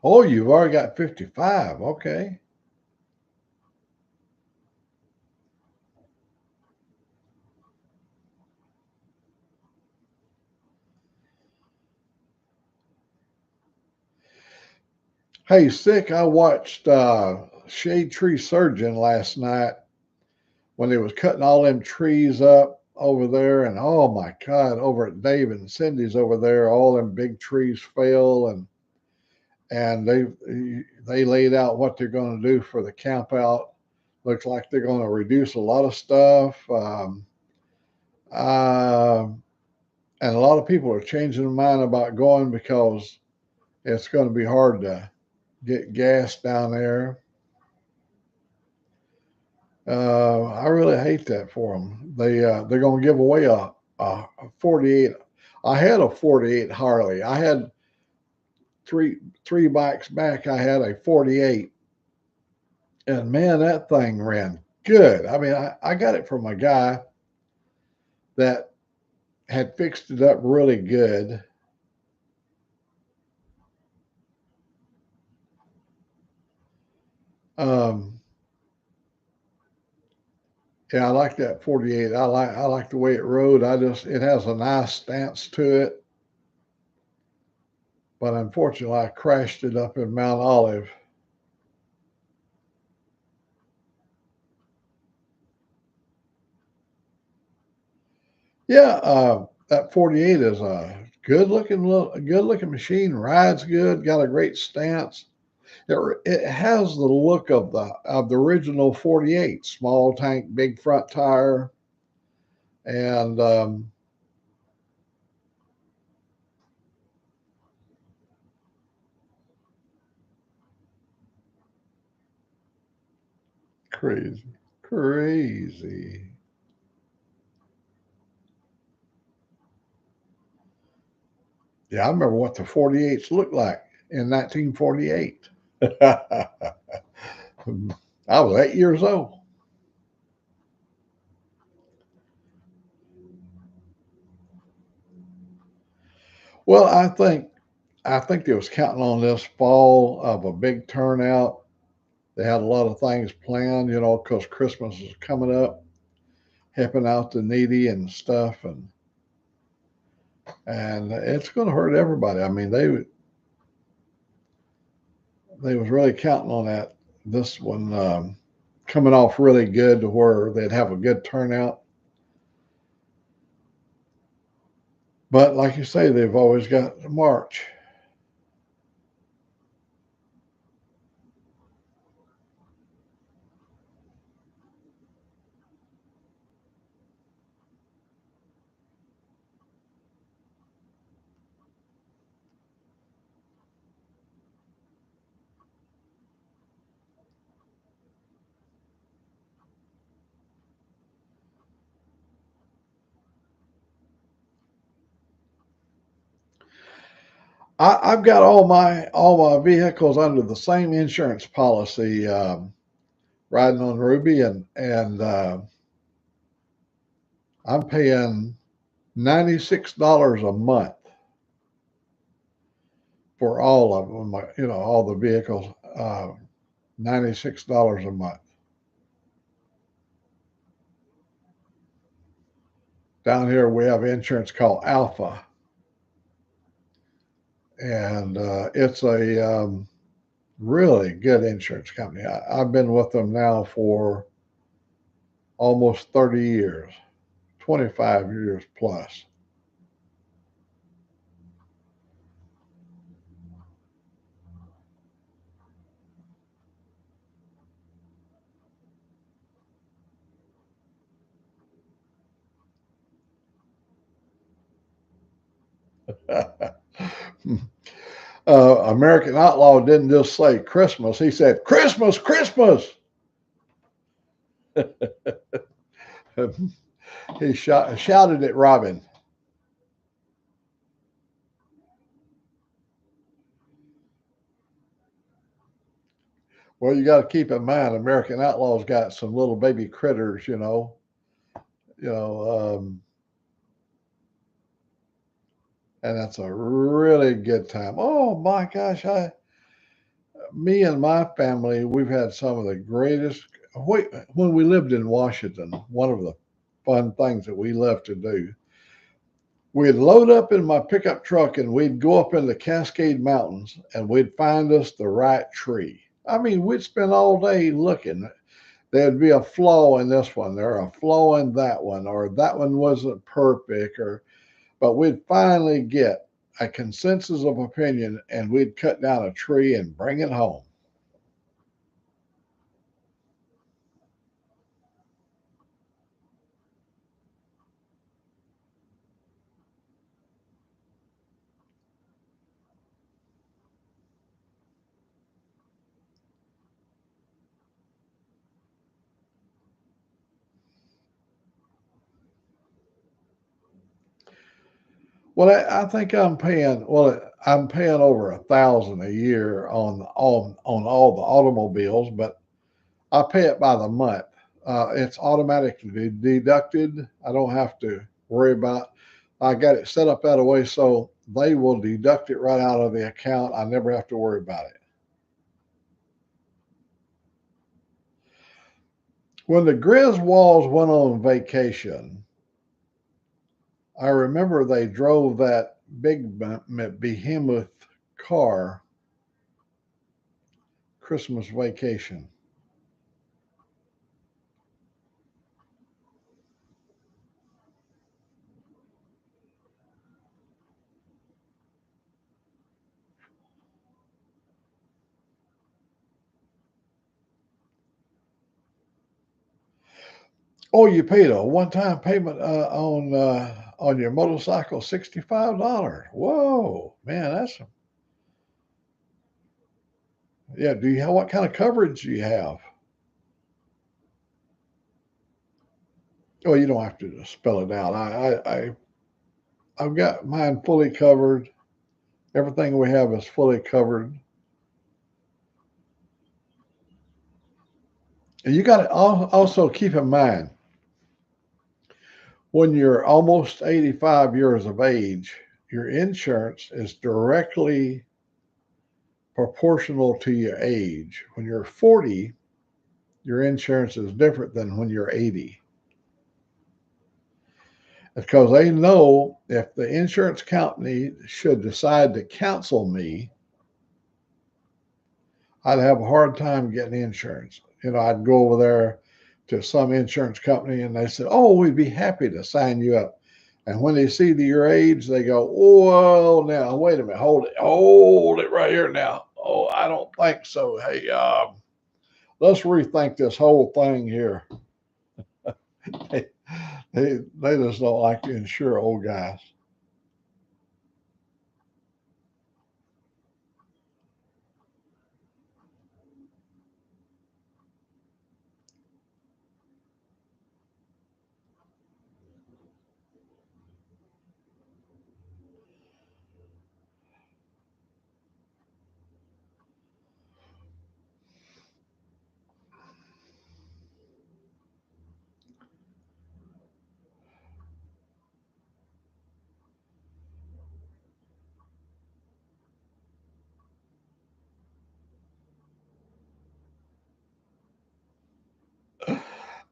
Oh, you've already got 55. Okay. Hey, Sick, I watched Shade Tree Surgeon last night when they was cutting all them trees up over there, and oh my God, over at Dave and Cindy's over there, all them big trees fell, and they laid out what they're going to do for the camp out. Looks like they're going to reduce a lot of stuff, uh, and a lot of people are changing their mind about going because it's going to be hard to get gas down there. I really hate that for them. They're going to give away a 48. I had a 48 Harley. I had three bikes back. I had a 48, and man, that thing ran good. I mean, I got it from a guy that had fixed it up really good. Um, yeah, I like that 48. I like the way it rode. It has a nice stance to it. But unfortunately, I crashed it up in Mount Olive. Yeah, that 48 is a good looking machine. Rides good. Got a great stance. It has the look of the original 48, small tank, big front tire, and crazy, crazy. Yeah, I remember what the 48s looked like in 1948. I was 8 years old. Well, I think they was counting on this fall of a big turnout. They had a lot of things planned, because Christmas is coming up, helping out the needy and stuff, and it's going to hurt everybody. I mean, they was really counting on that this one coming off really good to where they'd have a good turnout. But like you say, they've always got March. I've got all my vehicles under the same insurance policy, riding on Ruby, and I'm paying $96 a month for all of them. All the vehicles, $96 a month. Down here we have insurance called Alpha, and it's a really good insurance company. I've been with them now for almost 30 years, 25 years plus. American Outlaw didn't just say Christmas; he said Christmas, Christmas. He shouted at Robin. Well, you got to keep in mind, American Outlaw's got some little baby critters, you know, and that's a really good time. Oh my gosh, me and my family, we've had some of the greatest. When we lived in Washington, one of the fun things that we loved to do, we'd load up in my pickup truck and we'd go up in the Cascade Mountains and we'd find us the right tree. I mean, we'd spend all day looking. There'd be a flaw in this one, there a flaw in that one, or that one wasn't perfect, but we'd finally get a consensus of opinion and we'd cut down a tree and bring it home. Well, I think I'm paying over 1,000 a year on all the automobiles, but I pay it by the month. It's automatically deducted. I don't have to worry about. I got it set up that way so they will deduct it right out of the account. I never have to worry about it. When the Griswolds went on vacation, I remember they drove that big behemoth car Christmas vacation. Oh, you paid a one-time payment on your motorcycle, $65. Whoa, man, that's yeah. Do you have what kind of coverage do you have? Oh, you don't have to just spell it out. I've got mine fully covered. Everything we have is fully covered. And you got to also keep in mind when you're almost 85 years of age. your insurance is directly proportional to your age. When you're 40, your insurance is different than when you're 80. Because they know if the insurance company should decide to cancel me, I'd have a hard time getting insurance. I'd go over there to some insurance company and they said, "Oh, we'd be happy to sign you up." And when they see your age, they go, "Oh, now wait a minute, hold it right here now. Oh, I don't think so. Hey, let's rethink this whole thing here." they, they just don't like to insure old guys.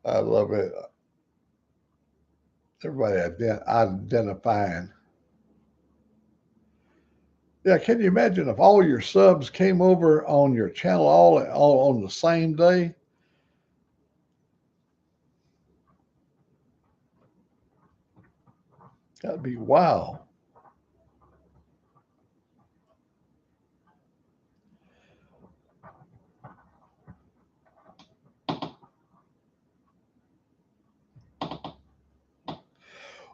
I love it. Everybody identifying. Yeah, can you imagine if all your subs came over on your channel all on the same day? That'd be wow.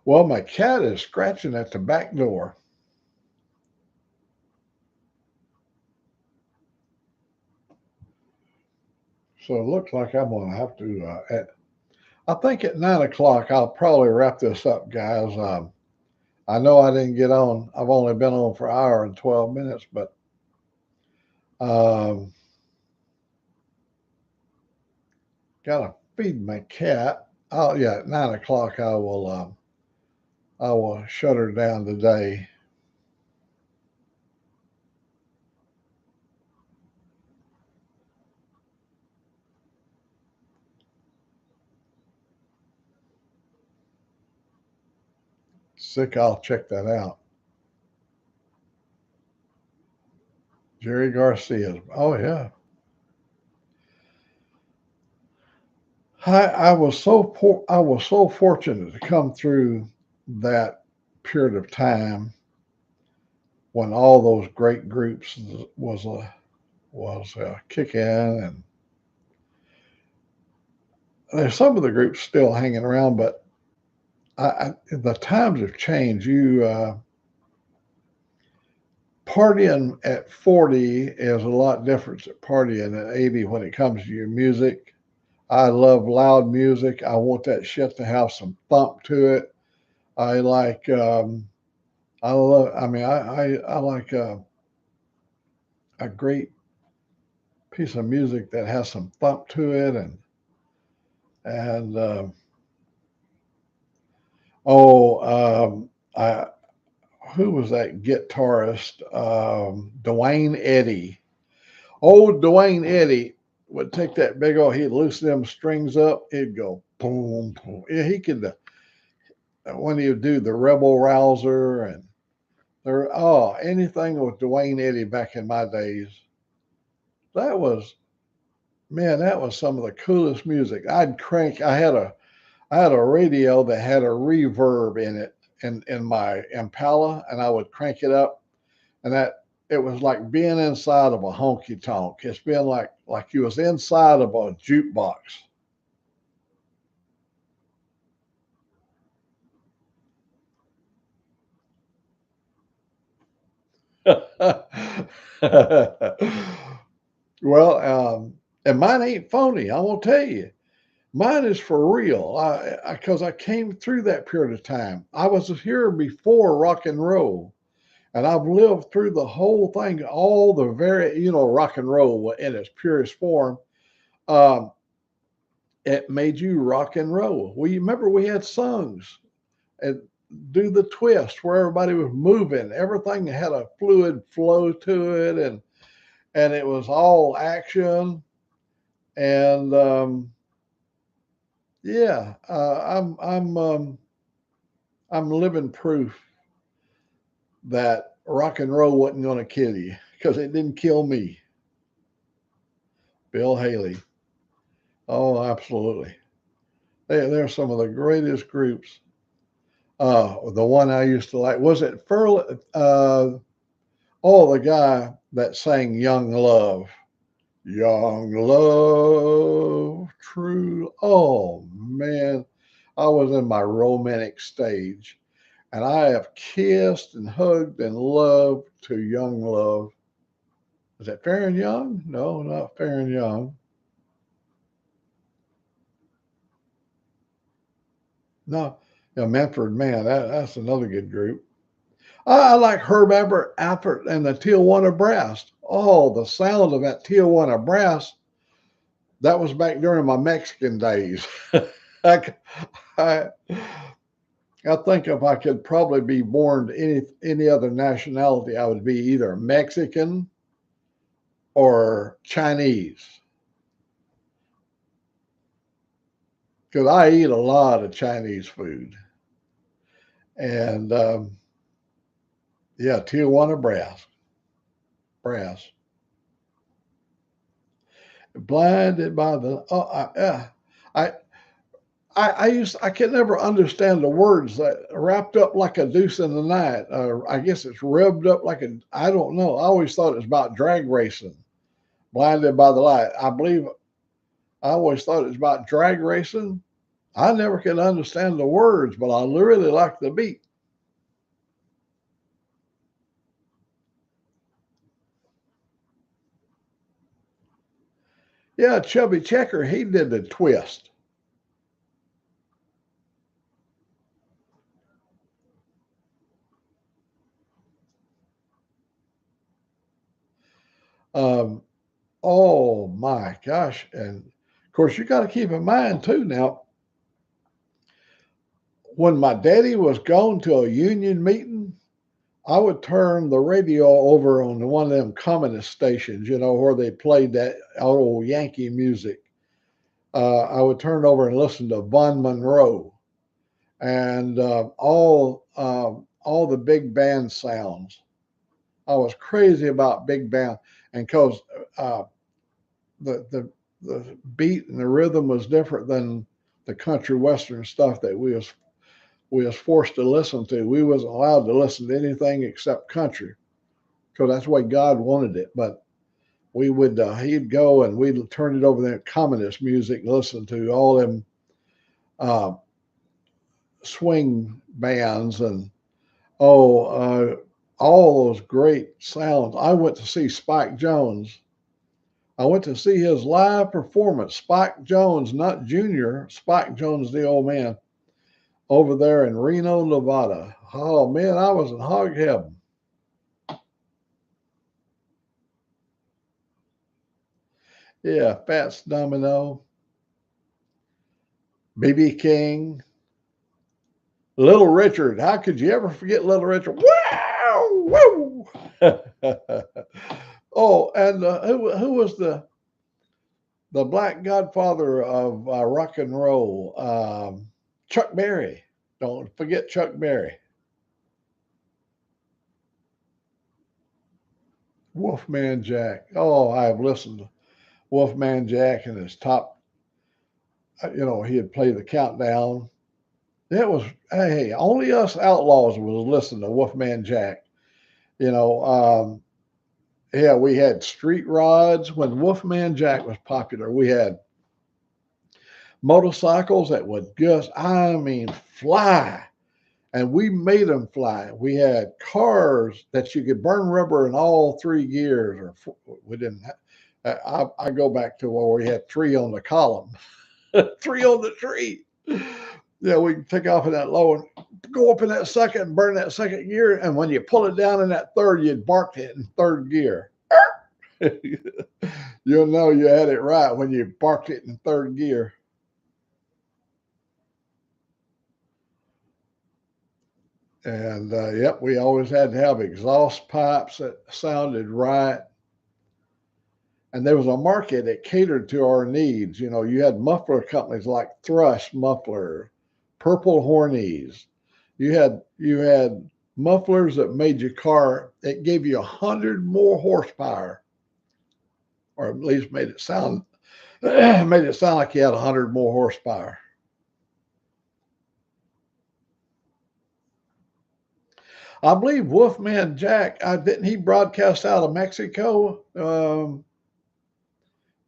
Well, my cat is scratching at the back door. So it looks like I'm going to have to, I think at 9 o'clock, I'll probably wrap this up, guys. I know I didn't get on. I've only been on for an hour and 12 minutes, but um, got to feed my cat. Oh, yeah, at 9 o'clock, I will shut her down today. Sick, I'll check that out. Jerry Garcia. Oh, yeah. I was so poor. I was so fortunate to come through that period of time when all those great groups was kicking, and there's some of the groups still hanging around, but the times have changed. You partying at 40 is a lot different than partying at 80 when it comes to your music. I love loud music. I want that shit to have some thump to it. I like I love. I mean, I like a great piece of music that has some thump to it, and oh, I who was that guitarist? Dwayne Eddy. Old Dwayne Eddy would take that big old. He'd loosen them strings up. It'd go boom, boom. Yeah, he could. When he would do the Rebel Rouser and anything with Dwayne Eddy back in my days. That was Man, that was some of the coolest music. I had a radio that had a reverb in it in my Impala, and I would crank it up, and that it was like being inside of a honky tonk. It's been like you was inside of a jukebox. Well, and mine ain't phony. I will tell you. Mine is for real. Because I came through that period of time. I was here before rock and roll, and I've lived through the whole thing, all the rock and roll in its purest form. Um, it made you rock and roll. We remember we had songs, and do the twist where everybody was moving. Everything had a fluid flow to it, and it was all action. And yeah, I'm living proof that rock and roll wasn't going to kill you because it didn't kill me. Bill Haley. Oh, absolutely. They're some of the greatest groups. The one I used to like was it Furl? Oh, the guy that sang "Young Love." Young love, true. Oh man, I was in my romantic stage, and I have kissed and hugged and loved to Young Love. Is that Fair and Young? No, not Fair and Young. No, yeah, Manfred Man. That's another good group. I like Herb Alpert and the Tijuana Brass. Oh, the sound of that Tijuana Brass. That was back during my Mexican days. I, I, I think if I could probably be born to any other nationality, I would be either Mexican or Chinese because I eat a lot of Chinese food. And yeah, Tijuana brass, blinded by the. Oh, I I can never understand the words that wrapped up like a deuce in the night. I guess it's rubbed up like a. I don't know. I always thought it was about drag racing. Blinded by the light. I believe I always thought it was about drag racing. I never could understand the words, but I really like the beat. Yeah, Chubby Checker, he did the twist. Um, oh my gosh. And of course, you got to keep in mind too now, when my daddy was gone to a union meeting, I would turn the radio over on one of them communist stations, where they played that old Yankee music. I would turn over and listen to Von Monroe and all the big band sounds. I was crazy about big band, and because uh, the the the beat and the rhythm was different than the country western stuff that we was forced to listen to. We wasn't allowed to listen to anything except country because that's the way God wanted it. But we would he'd go and we'd turn it over there communist music, listen to all them uh, swing bands and oh all those great sounds. I went to see Spike Jones. I went to see his live performance. Spike Jones, not Junior, Spike Jones, the old man, over there in Reno, Nevada. Oh man, I was in hog heaven. Yeah, Fats Domino, BB King, Little Richard. How could you ever forget Little Richard? Wow, woo! Oh, and who was the Black Godfather of rock and roll? Chuck Berry. Don't forget Chuck Berry. Wolfman Jack. Oh, I've listened to Wolfman Jack and his top. He had played the countdown. It was hey, only us outlaws was listening to Wolfman Jack. You know, yeah, we had street rods when Wolfman Jack was popular. We had motorcycles that would just, I mean, fly, and we made them fly. We had cars that you could burn rubber in all three gears, or we didn't. I go back to where we had three on the column, three on the tree. Yeah, we can take off in that low and go up in that second and burn that second gear. And when you pull it down in that third, you'd bark it in third gear. You'll know you had it right when you barked it in third gear. And yep, we always had to have exhaust pipes that sounded right. And there was a market that catered to our needs. You know, you had muffler companies like Thrush Muffler, Purple Hornies. You had mufflers that made your car. It gave you 100 more horsepower, or at least made it sound made it sound like you had 100 more horsepower. I believe Wolfman Jack. Didn't he broadcast out of Mexico?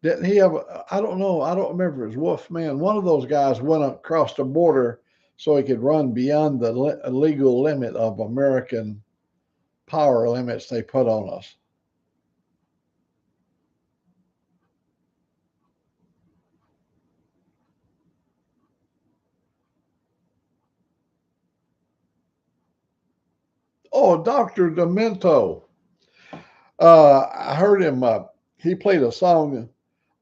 Didn't he have? I don't know. I don't remember. It was Wolfman. One of those guys went across the border so he could run beyond the legal limit of American power limits they put on us. Oh, Doctor Demento. I heard him. He played a song.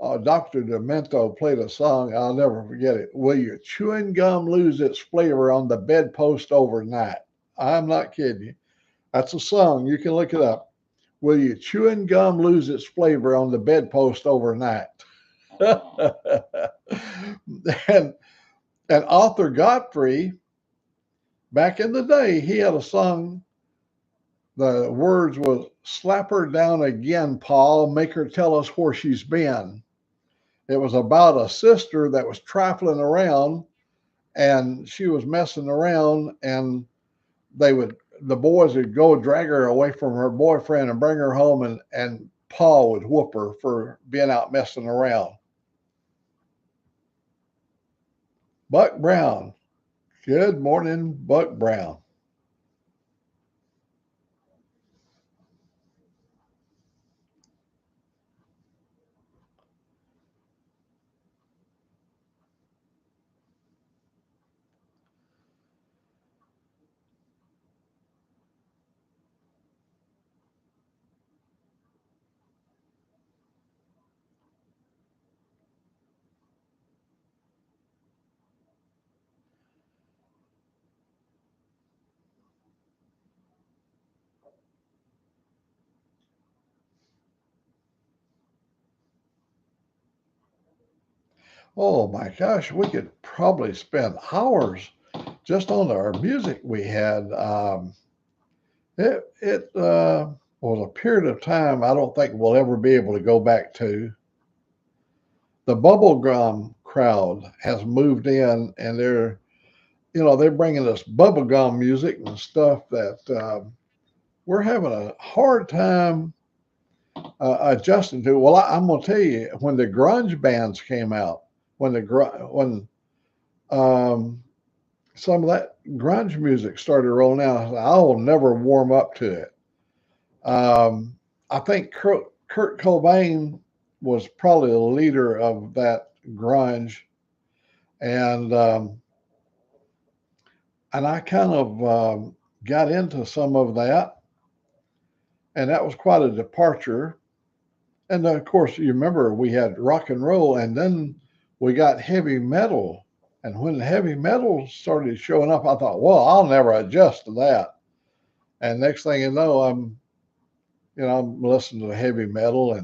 Dr. Demento played a song. I'll never forget it. Will your chewing gum lose its flavor on the bedpost overnight? I'm not kidding you. That's a song. You can look it up. Will your chewing gum lose its flavor on the bedpost overnight? and and Arthur Godfrey, back in the day, he had a song. The words was "Slap her down again, Paul. Make her tell us where she's been." It was about a sister that was trifling around, and she was messing around, and the boys would go drag her away from her boyfriend and bring her home, and Paul would whoop her for being out messing around. Buck Brown. Good morning, Buck Brown. Oh my gosh, we could probably spend hours just on our music we had. It was a period of time I don't think we'll ever be able to go back to. The bubblegum crowd has moved in, and they're bringing us bubblegum music and stuff that we're having a hard time adjusting to. Well, I'm going to tell you, when the grunge bands came out, when um, some of that grunge music started rolling out, I will never warm up to it. I think Kurt Cobain was probably the leader of that grunge, and I kind of got into some of that, and that was quite a departure. And then, of course, you remember we had rock and roll, and then we got heavy metal. And when heavy metal started showing up, I thought, well, I'll never adjust to that. And next thing you know, I'm listening to heavy metal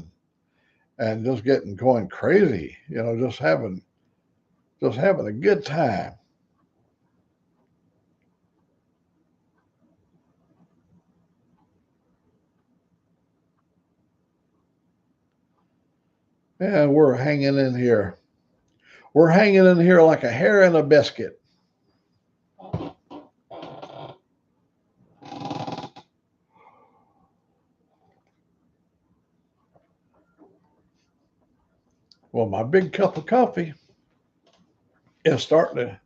and just getting going crazy. Just having a good time. And we're hanging in here. We're hanging in here like a hair in a biscuit. Well, my big cup of coffee is starting to,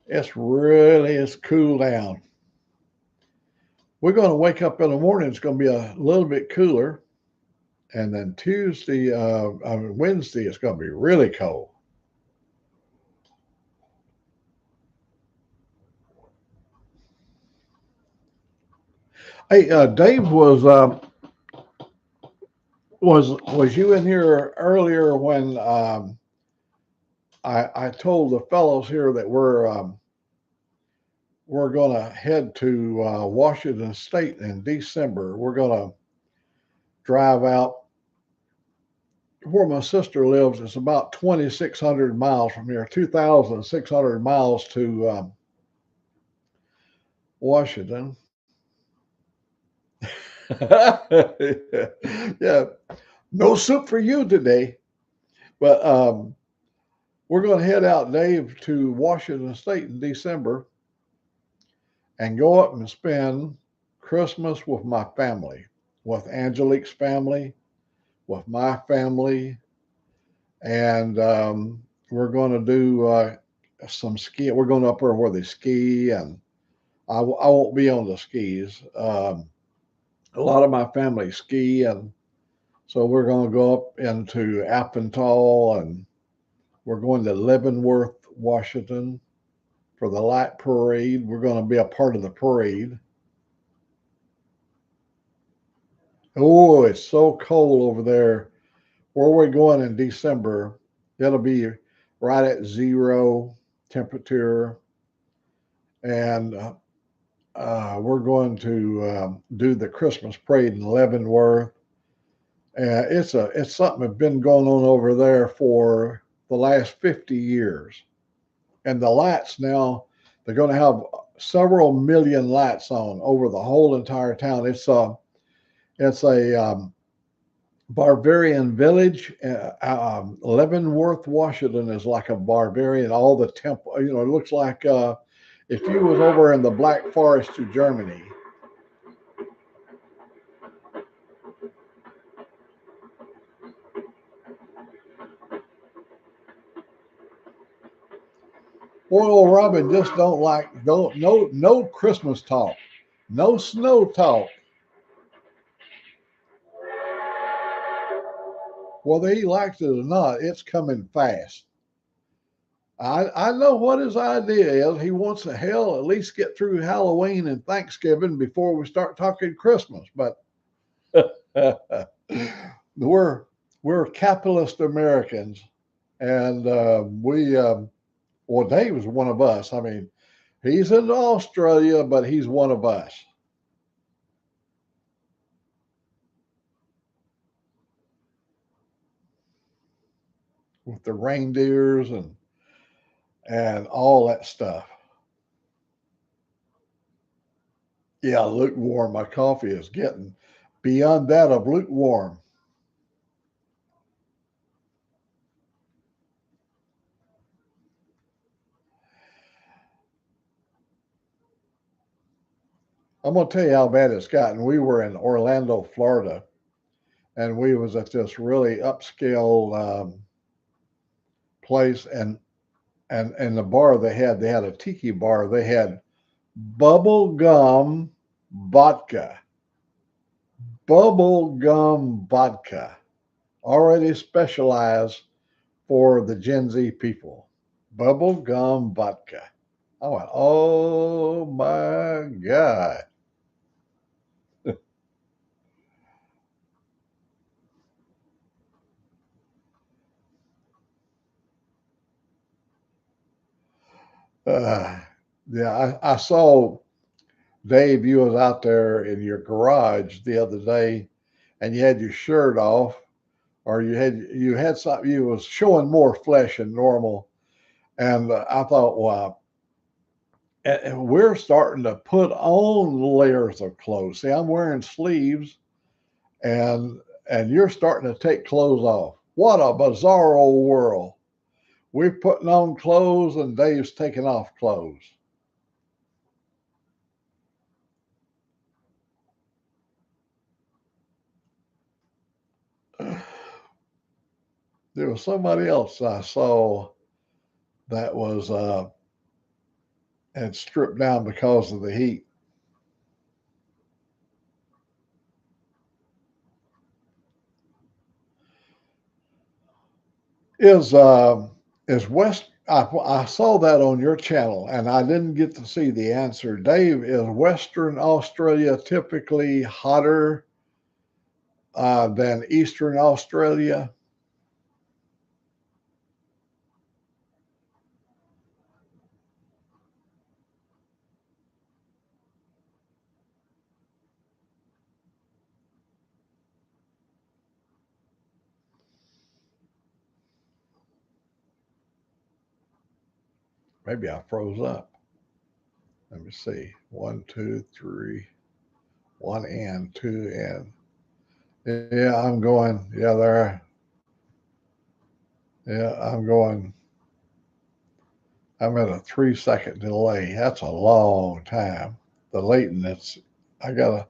it's cooled down. We're going to wake up in the morning. It's going to be a little bit cooler. And then Wednesday, it's going to be really cold. Hey, Dave was you in here earlier when I told the fellows here that we're going to head to Washington State in December. We're going to drive out where my sister lives. It's about 2,600 miles from here, 2,600 miles to Washington. Yeah, no soup for you today. But we're going to head out, Dave, to Washington State in December and go up and spend Christmas with my family, with Angelique's family, with my family, and we're going to do some ski. We're going up there where they ski, and I won't be on the skis. A lot of my family ski, and so we're going to go up into Appenthal, and we're going to Leavenworth, Washington for the light parade. We're going to be a part of the parade. Oh, it's so cold over there. Where we're going in December, it'll be right at zero temperature, and we're going to do the Christmas parade in Leavenworth. It's something that's been going on over there for the last 50 years, and the lights now they're going to have several million lights on over the whole entire town. It's a Barbarian village. Leavenworth, Washington is like a barbarian. All the temple, it looks like if you was over in the Black Forest to Germany. Boy, old Robin just don't like no Christmas talk, no snow talk. Whether he likes it or not, it's coming fast. I know what his idea is. He wants to at least get through Halloween and Thanksgiving before we start talking Christmas. But we're capitalist Americans, and well, Dave is one of us. I mean, he's in Australia, but he's one of us. With the reindeers and all that stuff. Yeah, lukewarm. My coffee is getting beyond that of lukewarm. I'm gonna tell you how bad it's gotten. We were in Orlando, Florida, and we was at this really upscale place, and the bar they had a tiki bar. They had bubble gum vodka, bubble gum vodka, already specialized for the Gen Z people. Bubble gum vodka. I went, oh my God. Uh, yeah, I saw Dave, you was out there in your garage the other day and you had your shirt off, or you had something, you was showing more flesh than normal. And I thought, wow, and we're starting to put on layers of clothes. See, I'm wearing sleeves, and you're starting to take clothes off. What a bizarre old world. We're putting on clothes and Dave's taking off clothes. There was somebody else I saw that was had stripped down because of the heat. Is West? I saw that on your channel, and I didn't get to see the answer. Dave, is Western Australia typically hotter than Eastern Australia? Maybe I froze up. Let me see. One, two, three. One and two and. Yeah, I'm going. Yeah, there. Yeah, I'm going. I'm at a 3 second delay. That's a long time. The lateness. I gotta.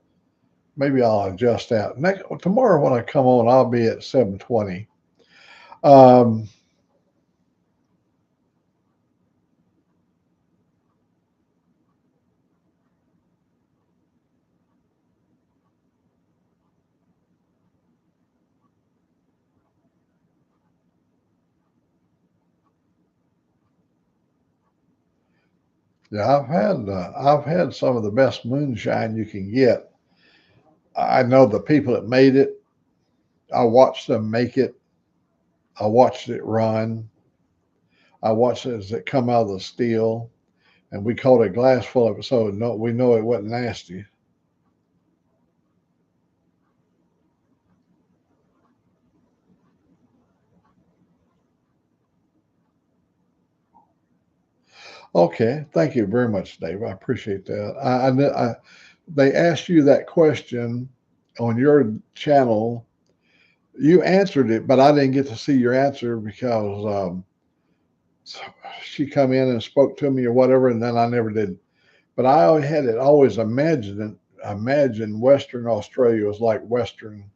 Maybe I'll adjust that. Next tomorrow when I come on, I'll be at 7:20. Um, yeah, I've had some of the best moonshine you can get. I know the people that made it. I watched them make it. I watched it run. I watched it as it come out of the steel, and we caught a glass full of it, so no, we know it wasn't nasty. Okay, thank you very much, Dave. I appreciate that. They asked you that question on your channel. You answered it, but I didn't get to see your answer because she come in and spoke to me or whatever, and then I never did. But I had it always imagined Western Australia was like Western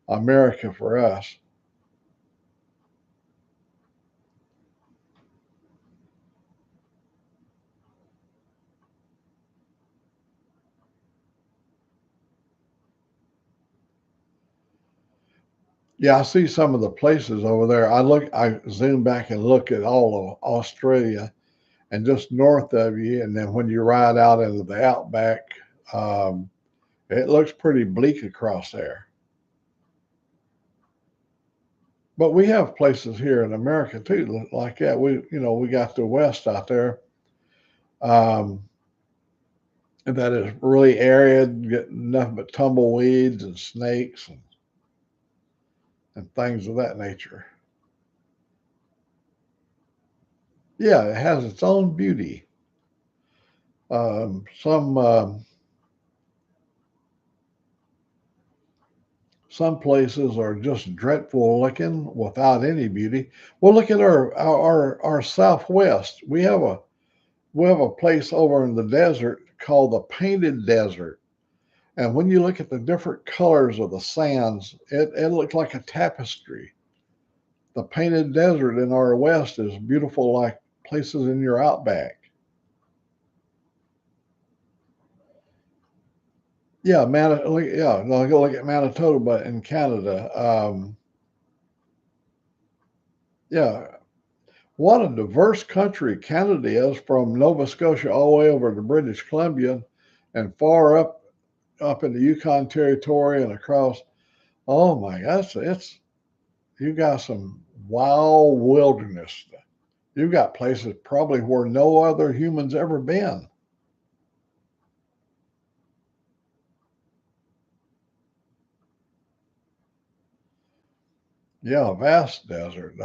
America for us. Yeah, I see some of the places over there. I zoom back and look at all of Australia and just north of you, and then when you ride out into the outback, um, it looks pretty bleak across there. But we have places here in America too, like that. We got the West out there, um, that is really arid, get nothing but tumbleweeds and snakes and things of that nature. Yeah, it has its own beauty. Some places are just dreadful looking without any beauty. Well, look at our Southwest. We have a place over in the desert called the Painted Desert, and when you look at the different colors of the sands, it looks like a tapestry. The Painted Desert in our west is beautiful, like places in your outback. Yeah, yeah, no, go look at Manitoba in Canada. Yeah, what a diverse country Canada is, from Nova Scotia all the way over to British Columbia and far up in the Yukon Territory and across. Oh my gosh, it's you got some wild wilderness. You've got places probably where no other humans ever been. Yeah, vast desert.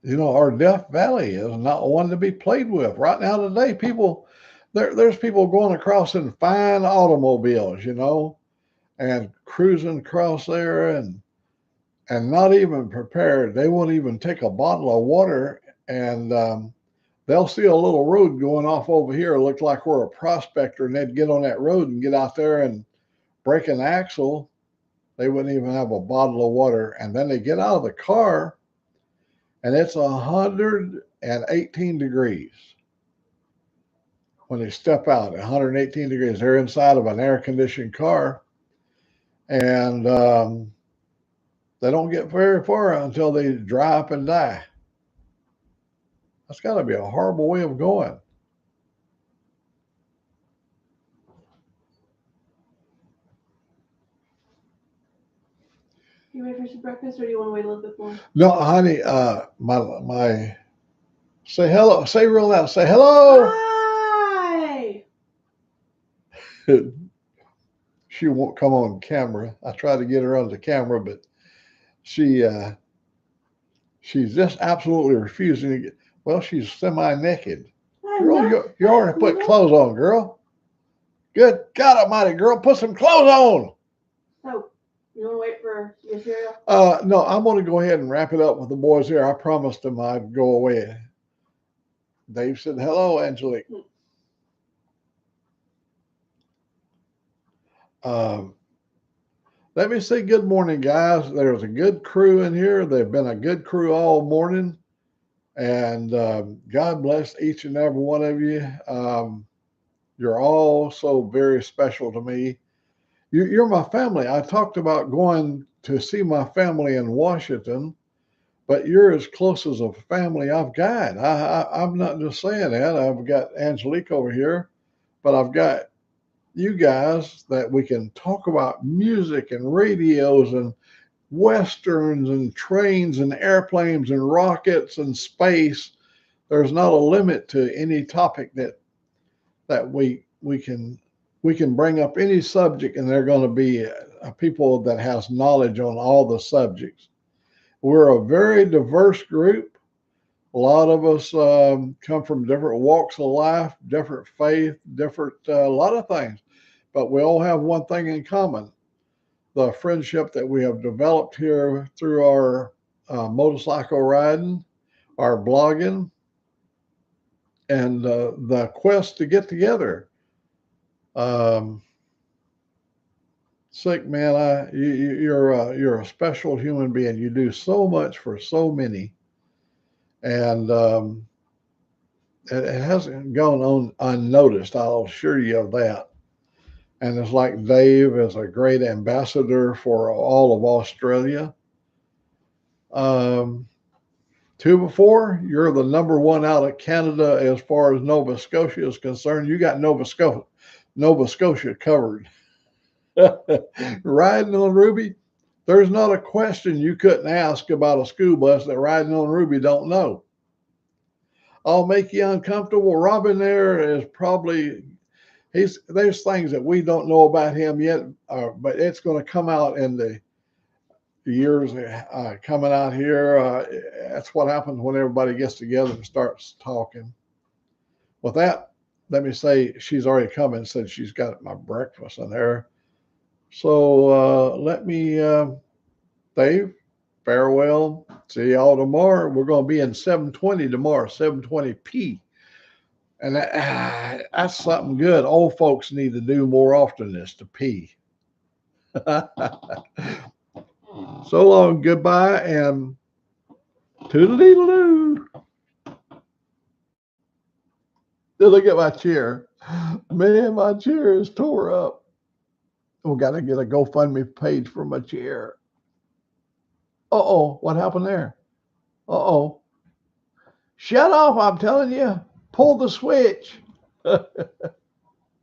Our Death Valley is not one to be played with. Right now today, there's people going across in fine automobiles, and cruising across there and not even prepared. They won't even take a bottle of water, and they'll see a little road going off over here. It looks like we're a prospector, and they'd get on that road and get out there and break an axle. They wouldn't even have a bottle of water, and then they get out of the car, and it's 118 degrees when they step out. 118 degrees. They're inside of an air-conditioned car, and they don't get very far until they dry up and die. That's got to be a horrible way of going. You ready for some breakfast, or do you want to wait a little bit more? No, honey. My say hello. Say real loud. Say hello. Hi. She won't come on camera. I tried to get her on the camera, but she She's just absolutely refusing to get. Well, she's semi-naked. Girl, you already put clothes on, girl. Good God Almighty, girl, put some clothes on. So, you want to wait for your cereal? No, I'm going to go ahead and wrap it up with the boys here. I promised them I'd go away. Dave said, "Hello, Angelique." Um, Let me say good morning, guys. There's a good crew in here. They've been a good crew all morning. And God bless each and every one of you. You're all so very special to me. You're my family. I talked about going to see my family in Washington, but you're as close as a family I've got. I'm not just saying that. I've got Angelique over here, but I've got you guys that we can talk about music and radios and westerns and trains and airplanes and rockets and space. There's not a limit to any topic that we can bring up any subject, and they're going to be people that has knowledge on all the subjects. We're a very diverse group. A lot of us come from different walks of life, different faith, different a lot of things, but we all have one thing in common: the friendship that we have developed here through our motorcycle riding, our blogging, and the quest to get together. Um, Sick man, you're a special human being. You do so much for so many, and it hasn't gone on unnoticed. I'll assure you of that. And it's like Dave is a great ambassador for all of Australia. Um, Two before, you're the number one out of Canada as far as Nova Scotia is concerned. You got Nova Scotia covered. Riding on Ruby, there's not a question you couldn't ask about a school bus that riding on Ruby don't know. I'll make you uncomfortable. Robin there is probably there's things that we don't know about him yet, but it's going to come out in the years coming out here. That's what happens when everybody gets together and starts talking. With that, let me say she's already come and said she's got my breakfast in there. So let me, Dave, farewell. See y'all tomorrow. We're going to be in 720 tomorrow, 720p. And that's something good old folks need to do more often is to pee. So long, goodbye, and toodle-dee-doo. Look at my chair. Man, my chair is tore up. We got to get a GoFundMe page for my chair. Uh-oh, what happened there? Uh-oh. Shut off, I'm telling you. Pull the switch.